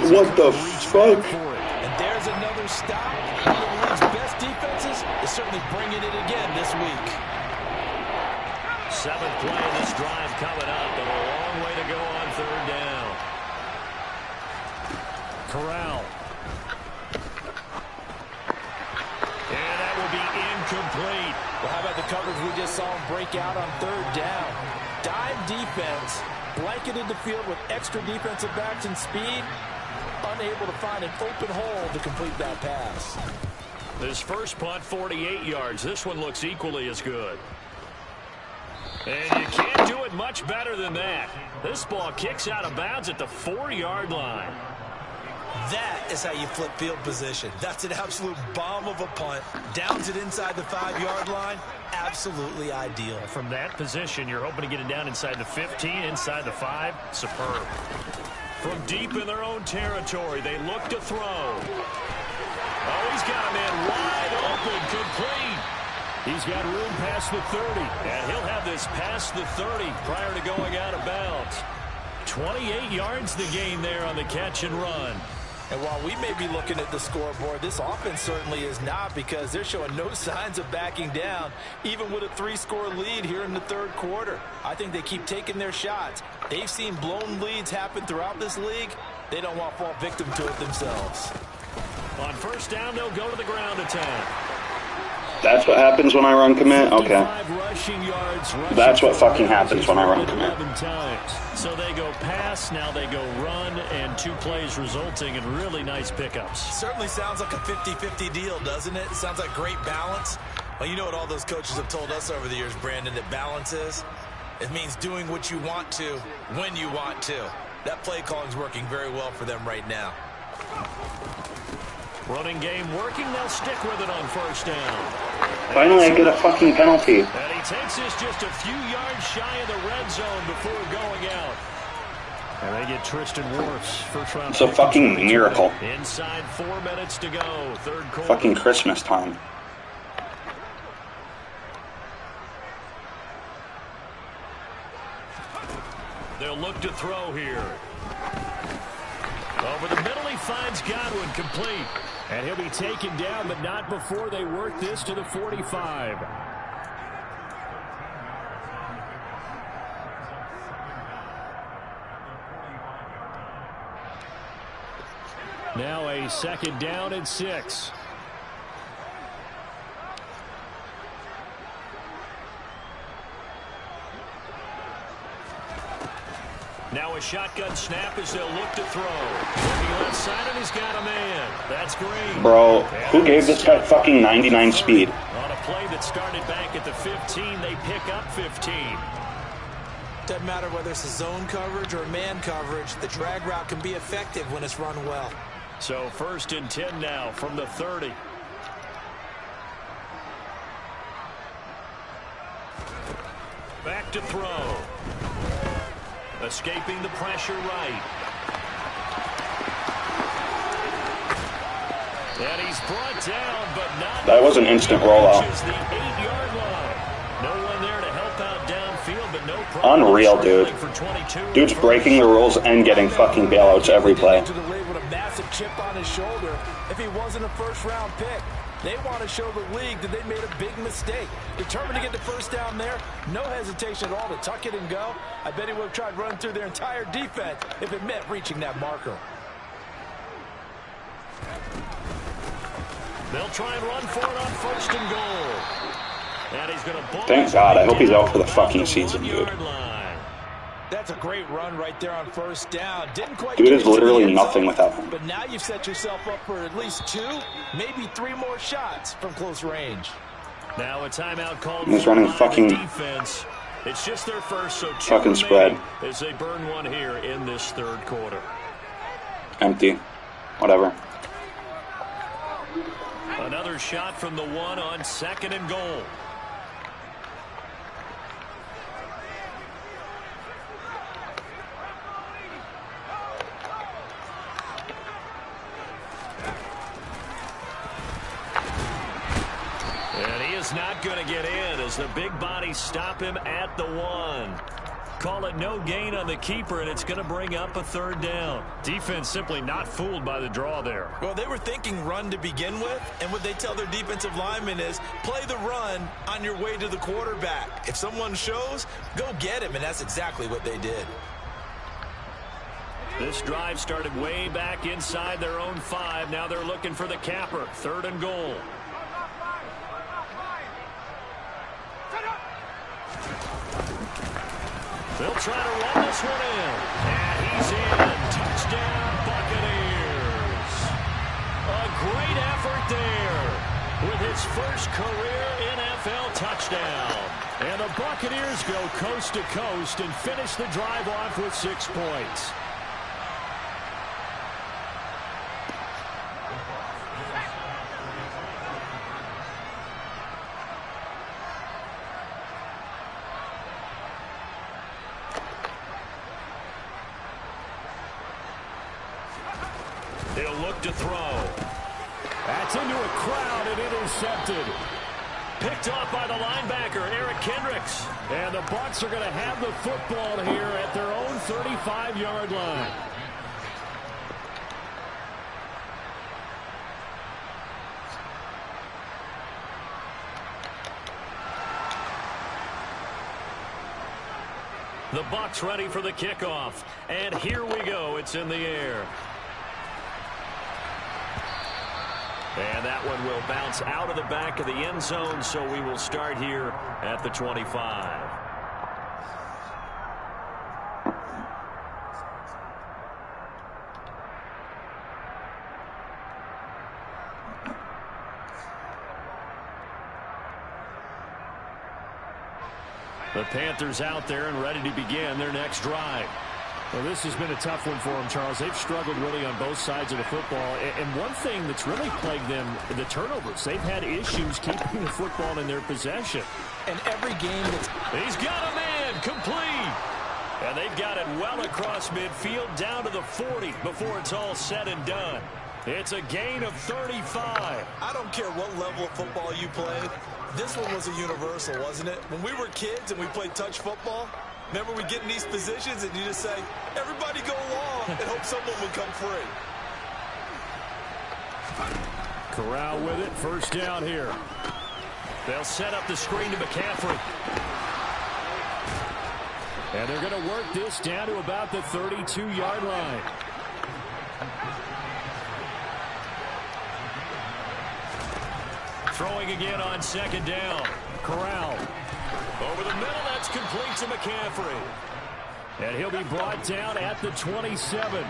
what the fuck? And there's another stop. One of the league's best defenses is certainly bringing it again this week. 7th play of this drive coming up, but a long way to go on 3rd down. Corral. And that will be incomplete. Well, how about the coverage we just saw him break out on 3rd down? Dime defense, blanketed the field with extra defensive backs and speed, unable to find an open hole to complete that pass. This first punt, 48 yards. This one looks equally as good. And you can't do it much better than that. This ball kicks out of bounds at the 4-yard line. That is how you flip field position. That's an absolute bomb of a punt. Downs it inside the 5-yard line. Absolutely ideal. From that position, you're hoping to get it down inside the 15, inside the 5. Superb. From deep in their own territory, they look to throw. Oh, he's got a man wide open, complete. He's got room past the 30, and he'll have this past the 30 prior to going out of bounds. 28 yards the gain there on the catch and run. And while we may be looking at the scoreboard, this offense certainly is not, because they're showing no signs of backing down, even with a 3-score lead here in the 3rd quarter. I think they keep taking their shots. They've seen blown leads happen throughout this league. They don't want to fall victim to it themselves. On first down, they'll go to the ground attack. That's what happens when I run commit? Okay. That's what fucking happens when I run commit. So they go pass, now they go run, and 2 plays resulting in really nice pickups. Certainly sounds like a 50-50 deal, doesn't it? Sounds like great balance. Well, you know what all those coaches have told us over the years, Brandon, that balance is? It means doing what you want to when you want to. That play calling is working very well for them right now. Running game working, they'll stick with it on first down. Finally, I get a fucking penalty. And he takes this just a few yards shy of the red zone before going out. And they get Tristan Wirfs, first round. It's a fucking miracle. Inside 4 minutes to go, 3rd quarter. Fucking Christmas time. They'll look to throw here. Over the middle, he finds Godwin, complete. And he'll be taken down, but not before they work this to the 45. Now a 2nd down and 6. Now a shotgun snap as they'll look to throw. Looking left side, and he's got a man. That's Green. Bro, who gave this guy fucking 99 speed? On a play that started back at the 15, they pick up 15. Doesn't matter whether it's a zone coverage or man coverage, the drag route can be effective when it's run well. So 1st and 10 now from the 30. Back to throw. Escaping the pressure right. And he's brought down, but not. That was an instant rollout. The 8-yard line. No one there to help out downfield, but no problem. Unreal, dude. Dude's breaking the rules and getting fucking bailouts every play. To the league with a massive chip on his shoulder. If he wasn't a first-round pick, they want to show the league that they made a big mistake. Determined to get the first down there, no hesitation at all to tuck it and go. I bet he would have tried running through their entire defense if it meant reaching that marker. They'll try and run for it on 1st and goal. And he's going to. Thank God. I hope he's out for the fucking season, dude. That's a great run right there on 1st down. Didn't quite. Dude is literally nothing without him. But now you've set yourself up for at least 2, maybe 3 more shots from close range. Now a timeout called. He's running fucking defense. It's just their first, so fucking spread. As they burn one here in this 3rd quarter. Empty. Whatever. Another shot from the 1 on 2nd and goal. And he is not going to get in as the big bodies stop him at the 1. Call it no gain on the keeper, and it's going to bring up a 3rd down. Defense simply not fooled by the draw there. Well, they were thinking run to begin with, and what they tell their defensive linemen is play the run on your way to the quarterback. If someone shows, go get him, and that's exactly what they did. This drive started way back inside their own 5. Now they're looking for the capper. 3rd and goal. They'll try to run this one in. And he's in. Touchdown, Buccaneers. A great effort there with his first career NFL touchdown. And the Buccaneers go coast to coast and finish the drive off with 6 points. He'll look to throw. That's into a crowd and intercepted. Picked off by the linebacker, Eric Kendricks. And the Bucs are going to have the football here at their own 35-yard line. The Bucs ready for the kickoff. And here we go. It's in the air. And that one will bounce out of the back of the end zone, so we will start here at the 25. The Panthers out there and ready to begin their next drive. Well, this has been a tough one for them, Charles. They've struggled really on both sides of the football. And one thing that's really plagued them, the turnovers. They've had issues keeping the football in their possession. And every game that's... He's got a man, complete. And they've got it well across midfield down to the 40 before it's all said and done. It's a gain of 35. I don't care what level of football you played. This one was a universal, wasn't it? When we were kids and we played touch football, remember we get in these positions and you just say, everybody go along and hope someone will come free. Corral with it, 1st down here. They'll set up the screen to McCaffrey. And they're going to work this down to about the 32-yard line. Throwing again on 2nd down. Corral. Over the middle, that's complete to McCaffrey. And he'll be brought down at the 27.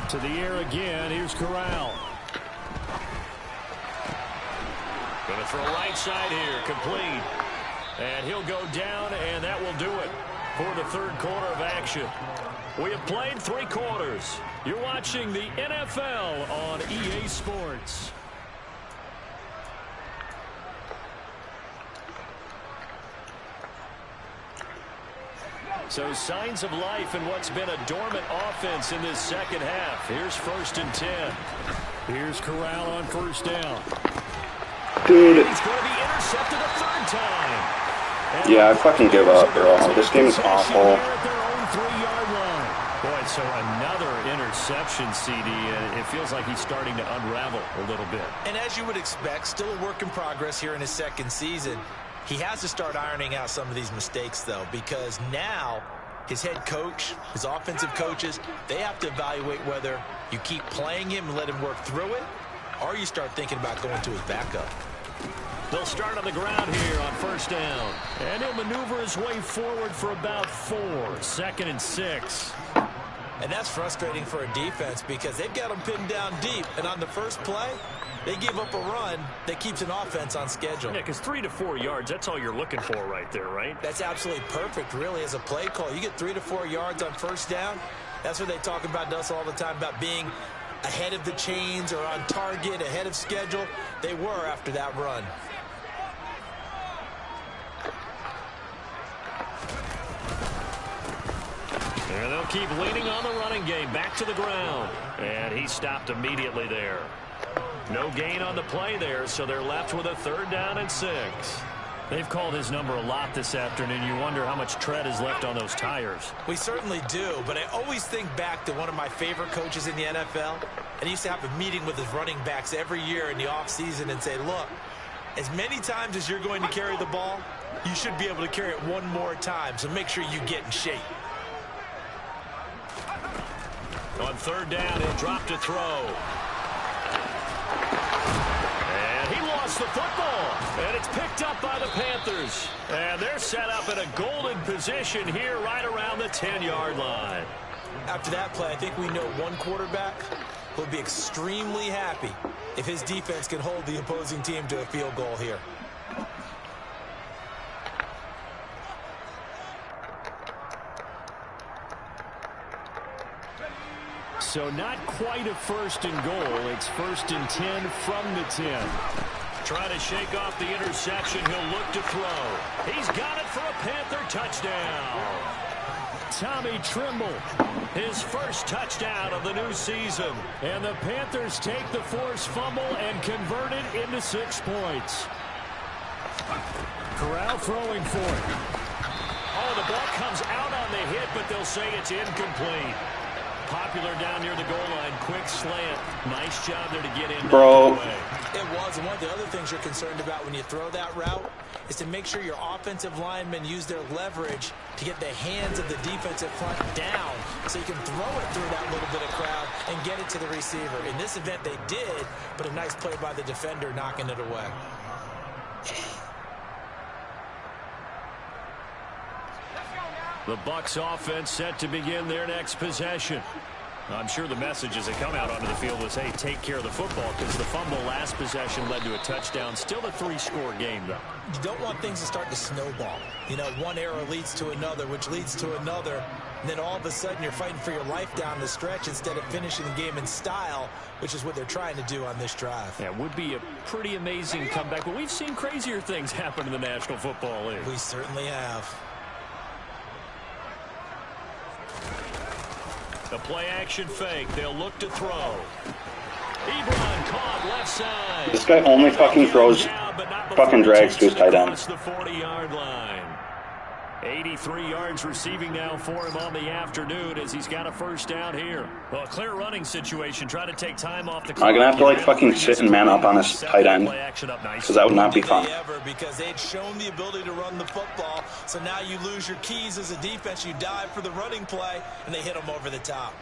To the air again, here's Corral. Going to throw right side here, complete. And he'll go down, and that will do it for the 3rd quarter of action. We have played 3 quarters. You're watching the NFL on EA Sports. So signs of life in what's been a dormant offense in this 2nd half. Here's 1st and 10. Here's Corral on 1st down. Dude. He's going to be intercepted a 3rd time. And yeah, I fucking give up, bro. This game is awful. Boy, so another interception, CD, and it feels like he's starting to unravel a little bit. And as you would expect, still a work in progress here in his 2nd season. He has to start ironing out some of these mistakes, though, because now his head coach, his offensive coaches, they have to evaluate whether you keep playing him and let him work through it, or you start thinking about going to his backup. They'll start on the ground here on first down. And he'll maneuver his way forward for about 4. 2nd and 6. And that's frustrating for a defense because they've got them pinned down deep. And on the first play, they give up a run that keeps an offense on schedule. Yeah, because 3 to 4 yards, that's all you're looking for right there, right? That's absolutely perfect, really, as a play call. You get 3 to 4 yards on first down. That's what they talk about, Dustin, all the time, about being ahead of the chains or on target, ahead of schedule. They were after that run. And they'll keep leaning on the running game. Back to the ground. And he stopped immediately there. No gain on the play there, so they're left with a 3rd down and 6. They've called his number a lot this afternoon. You wonder how much tread is left on those tires. We certainly do, but I always think back to one of my favorite coaches in the NFL. And he used to have a meeting with his running backs every year in the offseason and say, look, as many times as you're going to carry the ball, you should be able to carry it one more time, so make sure you get in shape. On 3rd down, he'll drop to throw. And he lost the football. And it's picked up by the Panthers. And they're set up in a golden position here right around the 10-yard line. After that play, I think we know one quarterback will be extremely happy if his defense can hold the opposing team to a field goal here. So not quite a 1st and goal. It's 1st and 10 from the 10. Trying to shake off the interception. He'll look to throw. He's got it for a Panther touchdown. Tommy Tremble, his first touchdown of the new season. And the Panthers take the forced fumble and convert it into 6 points. Corral throwing for it. Oh, the ball comes out on the hit, but they'll say it's incomplete. Popular down near the goal line. Quick slant. Nice job there to get in. Bro. It was, and one of the other things you're concerned about when you throw that route is to make sure your offensive linemen use their leverage to get the hands of the defensive front down so you can throw it through that little bit of crowd and get it to the receiver. In this event, they did, but a nice play by the defender knocking it away. The Bucs offense set to begin their next possession. I'm sure the messages that come out onto the field was, hey, take care of the football, because the fumble last possession led to a touchdown. Still a 3-score game, though. You don't want things to start to snowball. You know, one error leads to another, which leads to another. And then all of a sudden you're fighting for your life down the stretch instead of finishing the game in style, which is what they're trying to do on this drive. Yeah, it would be a pretty amazing comeback, but we've seen crazier things happen in the National Football League. We certainly have. The play-action fake. They'll look to throw. Ebron caught left side. This guy only fucking throws, fucking drags to his tight end. The 40-yard line. 83 yards receiving now for him on the afternoon as he's got a 1st down here. Well, a clear running situation. Try to take time off the clock. I'm gonna have to like fucking sit and man up on his tight end, because that would not be fun. Because they had shown the ability to run the football, so now you lose your keys as a defense. You dive for the running play, and they hit them over the top.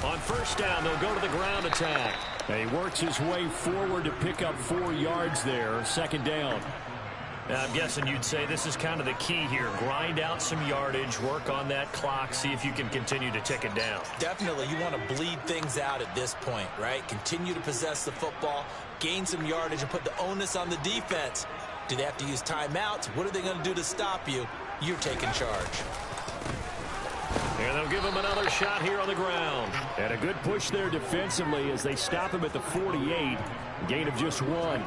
On 1st down, they'll go to the ground attack. And he works his way forward to pick up 4 yards there. 2nd down. Now, I'm guessing you'd say this is kind of the key here. Grind out some yardage, work on that clock, see if you can continue to tick it down. Definitely, you want to bleed things out at this point, right? Continue to possess the football, gain some yardage, and put the onus on the defense. Do they have to use timeouts? What are they going to do to stop you? You're taking charge. And they'll give him another shot here on the ground. And a good push there defensively as they stop him at the 48. Gain of just 1.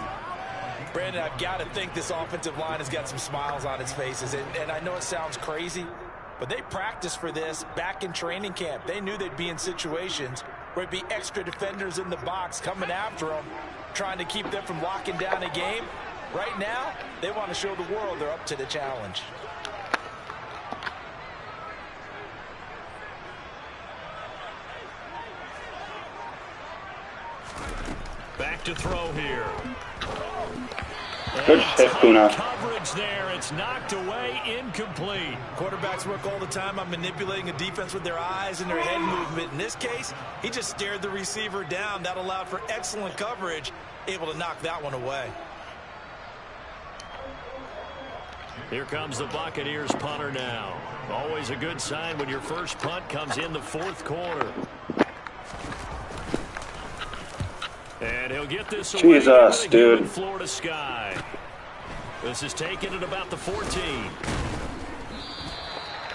Brandon, I've got to think this offensive line has got some smiles on its faces. And I know it sounds crazy, but they practiced for this back in training camp. They knew they'd be in situations where it'd be extra defenders in the box coming after them, trying to keep them from locking down a game. Right now, they want to show the world they're up to the challenge. Back to throw here. Good shit, Kuna. Coverage there. It's knocked away, incomplete. Quarterbacks work all the time on manipulating a defense with their eyes and their head movement. In this case, he just stared the receiver down. That allowed for excellent coverage, able to knock that one away. Here comes the Buccaneers punter now. Always a good sign when your first punt comes in the fourth quarter. And he'll get this away. Jesus, dude. Florida Sky. This is taken at about the 14.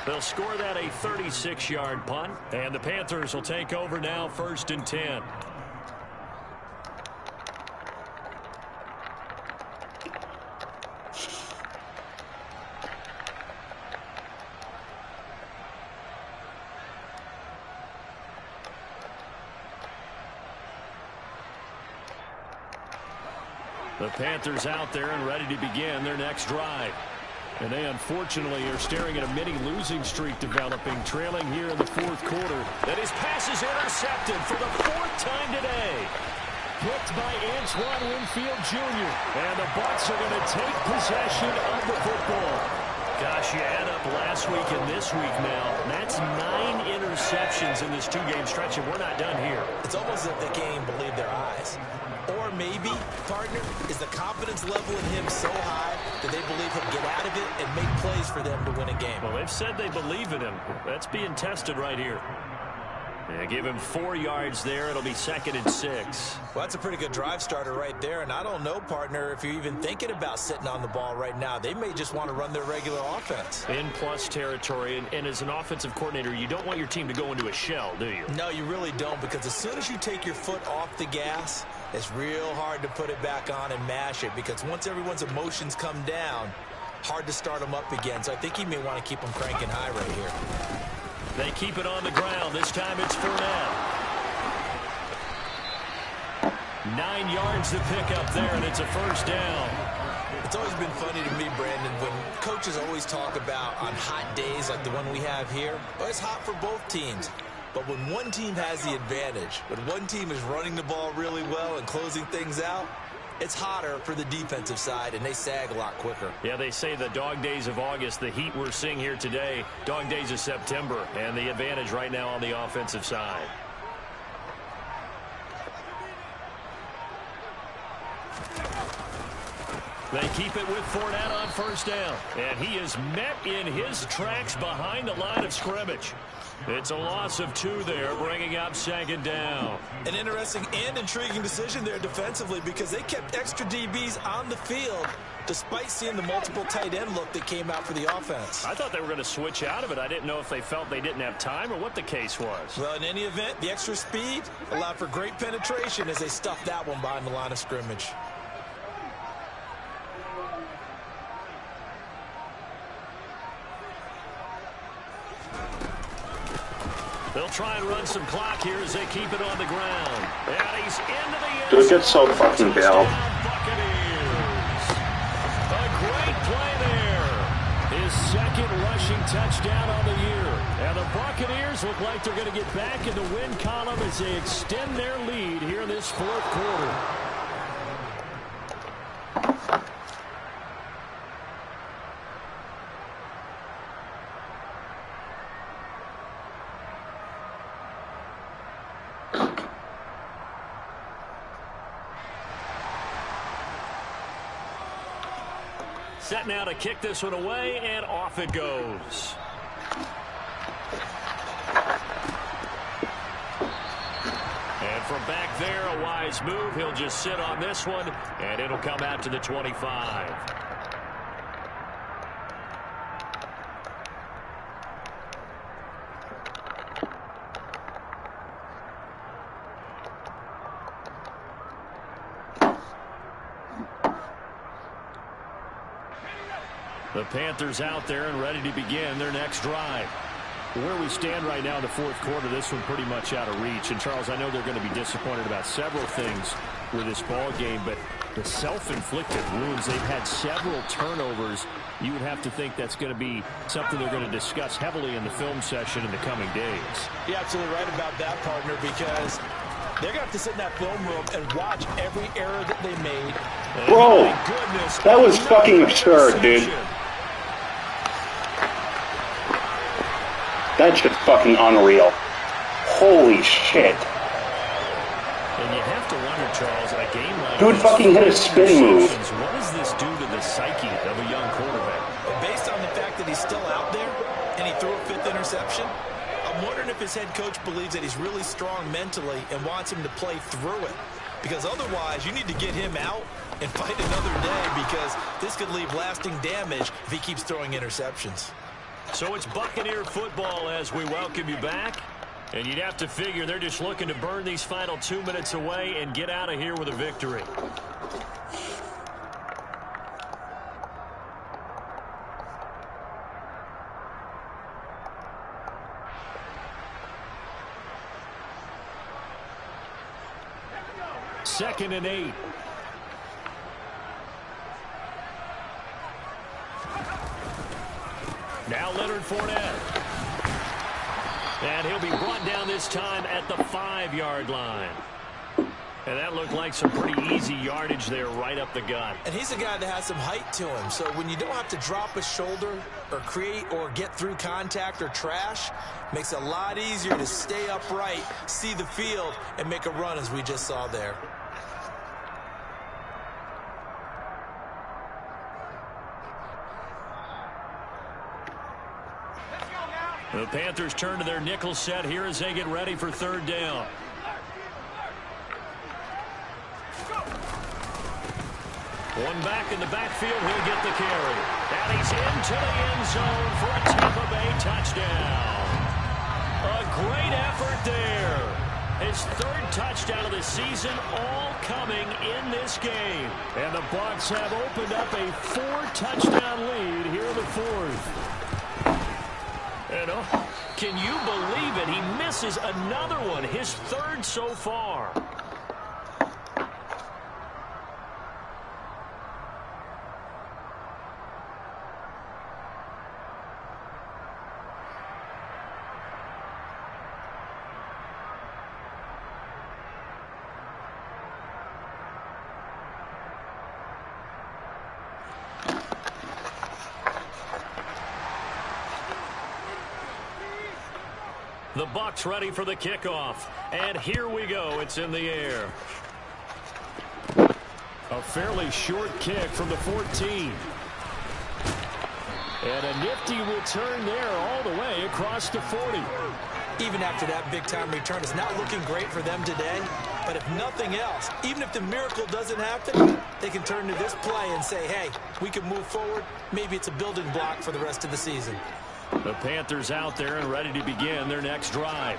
They'll score that a 36-yard punt. And the Panthers will take over now, 1st and 10. The Panthers out there and ready to begin their next drive. And they unfortunately are staring at a mini losing streak developing, trailing here in the fourth quarter. And his pass is intercepted for the 4th time today. Picked by Antoine Winfield Jr. And the Bucs are going to take possession of the football. Gosh, you add up last week and this week now. That's 9 interceptions in this 2-game stretch, and we're not done here. It's almost as if they can't even believe their eyes. Or maybe, partner, is the confidence level in him so high that they believe he'll get out of it and make plays for them to win a game. Well, they've said they believe in him. That's being tested right here. They give him 4 yards there. It'll be 2nd and 6. Well, that's a pretty good drive starter right there. And I don't know, partner, if you're even thinking about sitting on the ball right now. They may just want to run their regular offense. In plus territory. And as an offensive coordinator, you don't want your team to go into a shell, do you? No, you really don't, because as soon as you take your foot off the gas, it's real hard to put it back on and mash it, because once everyone's emotions come down, hard to start them up again. So I think you may want to keep them cranking high right here. They keep it on the ground. This time it's Fournette. 9 yards to pick up there, and it's a 1st down. It's always been funny to me, Brandon, when coaches always talk about on hot days like the one we have here, well, it's hot for both teams. But when one team has the advantage, when one team is running the ball really well and closing things out, it's hotter for the defensive side, and they sag a lot quicker. Yeah, they say the dog days of August, the heat we're seeing here today, dog days of September, and the advantage right now on the offensive side. They keep it with Fournette on 1st down, and he is met in his tracks behind the line of scrimmage. It's a loss of 2 there, bringing up 2nd down. An interesting and intriguing decision there defensively, because they kept extra DBs on the field despite seeing the multiple tight end look that came out for the offense. I thought they were going to switch out of it. I didn't know if they felt they didn't have time or what the case was. Well, in any event, the extra speed allowed for great penetration as they stuffed that one behind the line of scrimmage. They'll try and run some clock here as they keep it on the ground. And he's into the end. Dude gets so fucking bailed. Buccaneers. A great play there. His 2nd rushing touchdown on the year. And the Buccaneers look like they're going to get back in the win column as they extend their lead here in this 4th quarter. Set now to kick this one away, and off it goes. And from back there, a wise move. He'll just sit on this one, and it'll come out to the 25. The Panthers out there and ready to begin their next drive. Where we stand right now in the 4th quarter, this one pretty much out of reach. And, Charles, I know they're going to be disappointed about several things with this ball game, but the self-inflicted wounds, they've had several turnovers. You would have to think that's going to be something they're going to discuss heavily in the film session in the coming days. You're absolutely right about that, partner, because They're going to have to sit in that film room and watch every error that they made. Bro, that was fucking absurd, dude. That's just fucking unreal. Holy shit. And you have to wonder, Charles, in a game like dude fucking hit a spin move. What does this do to the psyche of a young quarterback? Based on the fact that he's still out there and he threw a 5th interception, I'm wondering if his head coach believes that he's really strong mentally and wants him to play through it. Because otherwise, you need to get him out and fight another day, because this could leave lasting damage if he keeps throwing interceptions. So it's Buccaneer football as we welcome you back. And you'd have to figure they're just looking to burn these final 2 minutes away and get out of here with a victory. Second and 8. Now Leonard Fournette. And he'll be brought down this time at the 5-yard line. And that looked like some pretty easy yardage there right up the gut. And he's a guy that has some height to him. So when you don't have to drop a shoulder or create or get through contact or trash, makes it a lot easier to stay upright, see the field, and make a run as we just saw there. The Panthers turn to their nickel set here as they get ready for 3rd down. One back in the backfield, he'll get the carry. And he's into the end zone for a Tampa Bay touchdown. A great effort there. His 3rd touchdown of the season, all coming in this game. And the Bucs have opened up a 4-touchdown lead here in the 4th. And can you believe it? He misses another one, his 3rd so far. The Bucs ready for the kickoff. And here we go. It's in the air. A fairly short kick from the 14. And a nifty return there all the way across the 40. Even after that big-time return, it's not looking great for them today. But if nothing else, even if the miracle doesn't happen, they can turn to this play and say, hey, we can move forward. Maybe it's a building block for the rest of the season. The Panthers out there and ready to begin their next drive.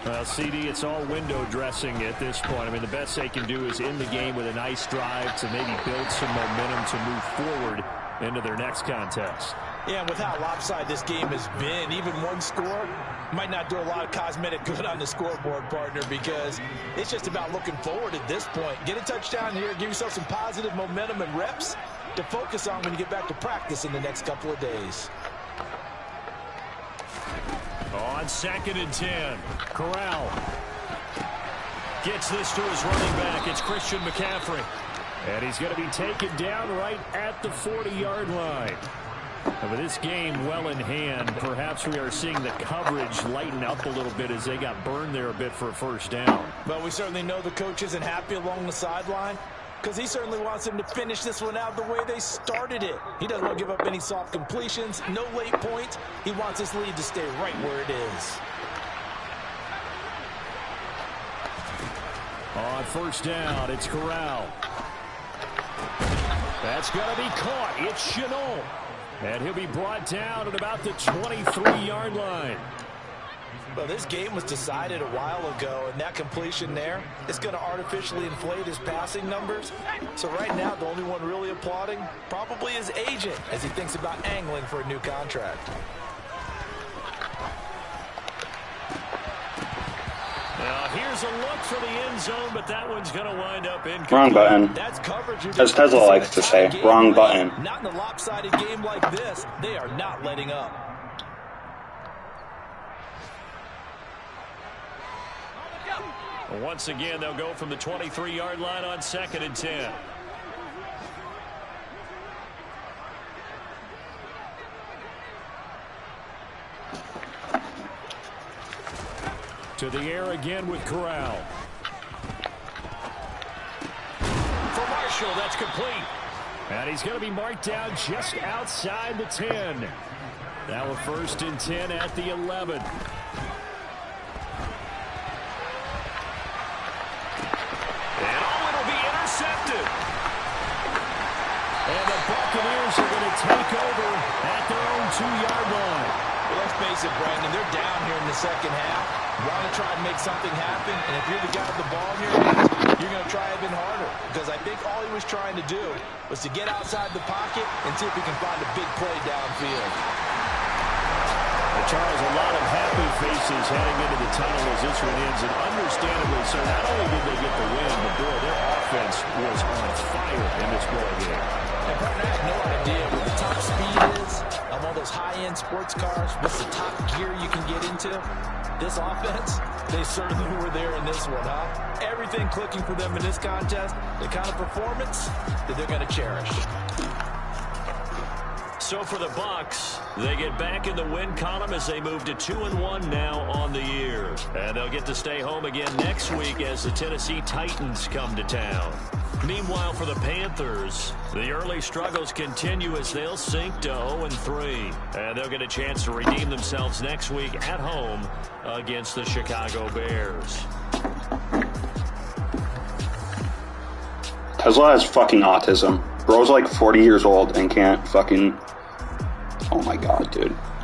Well, CD, it's all window dressing at this point. I mean, the best they can do is end the game with a nice drive to maybe build some momentum to move forward into their next contest. Yeah, and with how lopsided this game has been, even one score might not do a lot of cosmetic good on the scoreboard, partner, because it's just about looking forward at this point. Get a touchdown here, give yourself some positive momentum and reps to focus on when you get back to practice in the next couple of days. On 2nd and 10, Corral gets this to his running back. It's Christian McCaffrey. And he's going to be taken down right at the 40-yard line. And with this game well in hand, perhaps we are seeing the coverage lighten up a little bit as they got burned there a bit for a 1st down. But we certainly know the coach isn't happy along the sideline, because he certainly wants them to finish this one out the way they started it. He doesn't want to give up any soft completions, no late points. He wants his lead to stay right where it is. On 1st down, it's Corral. That's going to be caught. It's Shenault. And he'll be brought down at about the 23-yard line. Well, this game was decided a while ago, and that completion there is going to artificially inflate his passing numbers. So right now, the only one really applauding probably his agent as he thinks about angling for a new contract. Now, here's a look for the end zone, but that one's going to wind up incomplete. Wrong button. That's coverage. As Tesla likes to say, wrong button. Not in a lopsided game like this. They are not letting up. Once again, they'll go from the 23-yard line on 2nd and 10. To the air again with Corral. For Marshall, that's complete. And he's going to be marked down just outside the 10. Now a 1st and 10 at the 11. Intercepted. And the Buccaneers are going to take over at their own 2-yard line. Well, let's face it, Brandon, they're down here in the second half. Want to try and make something happen, and if you're the guy with the ball in your hands, you're going to try even harder. Because I think all he was trying to do was to get outside the pocket and see if he can find a big play downfield. Charles, a lot of happy faces heading into the tunnel as this one ends, and understandably so. Not only did they get the win, but boy, their offense was on fire in this ball game. And partner, I have no idea what the top speed is of all those high-end sports cars. What's the top gear you can get into? This offense, they certainly were there in this one, huh? Everything clicking for them in this contest, the kind of performance that they're going to cherish. So for the Bucs, they get back in the win column as they move to 2-1 now on the year. And they'll get to stay home again next week as the Tennessee Titans come to town. Meanwhile, for the Panthers, the early struggles continue as they'll sink to 0-3. And they'll get a chance to redeem themselves next week at home against the Chicago Bears. Tesla has fucking autism. Bro's like 40 years old and can't fucking... Oh my god, dude.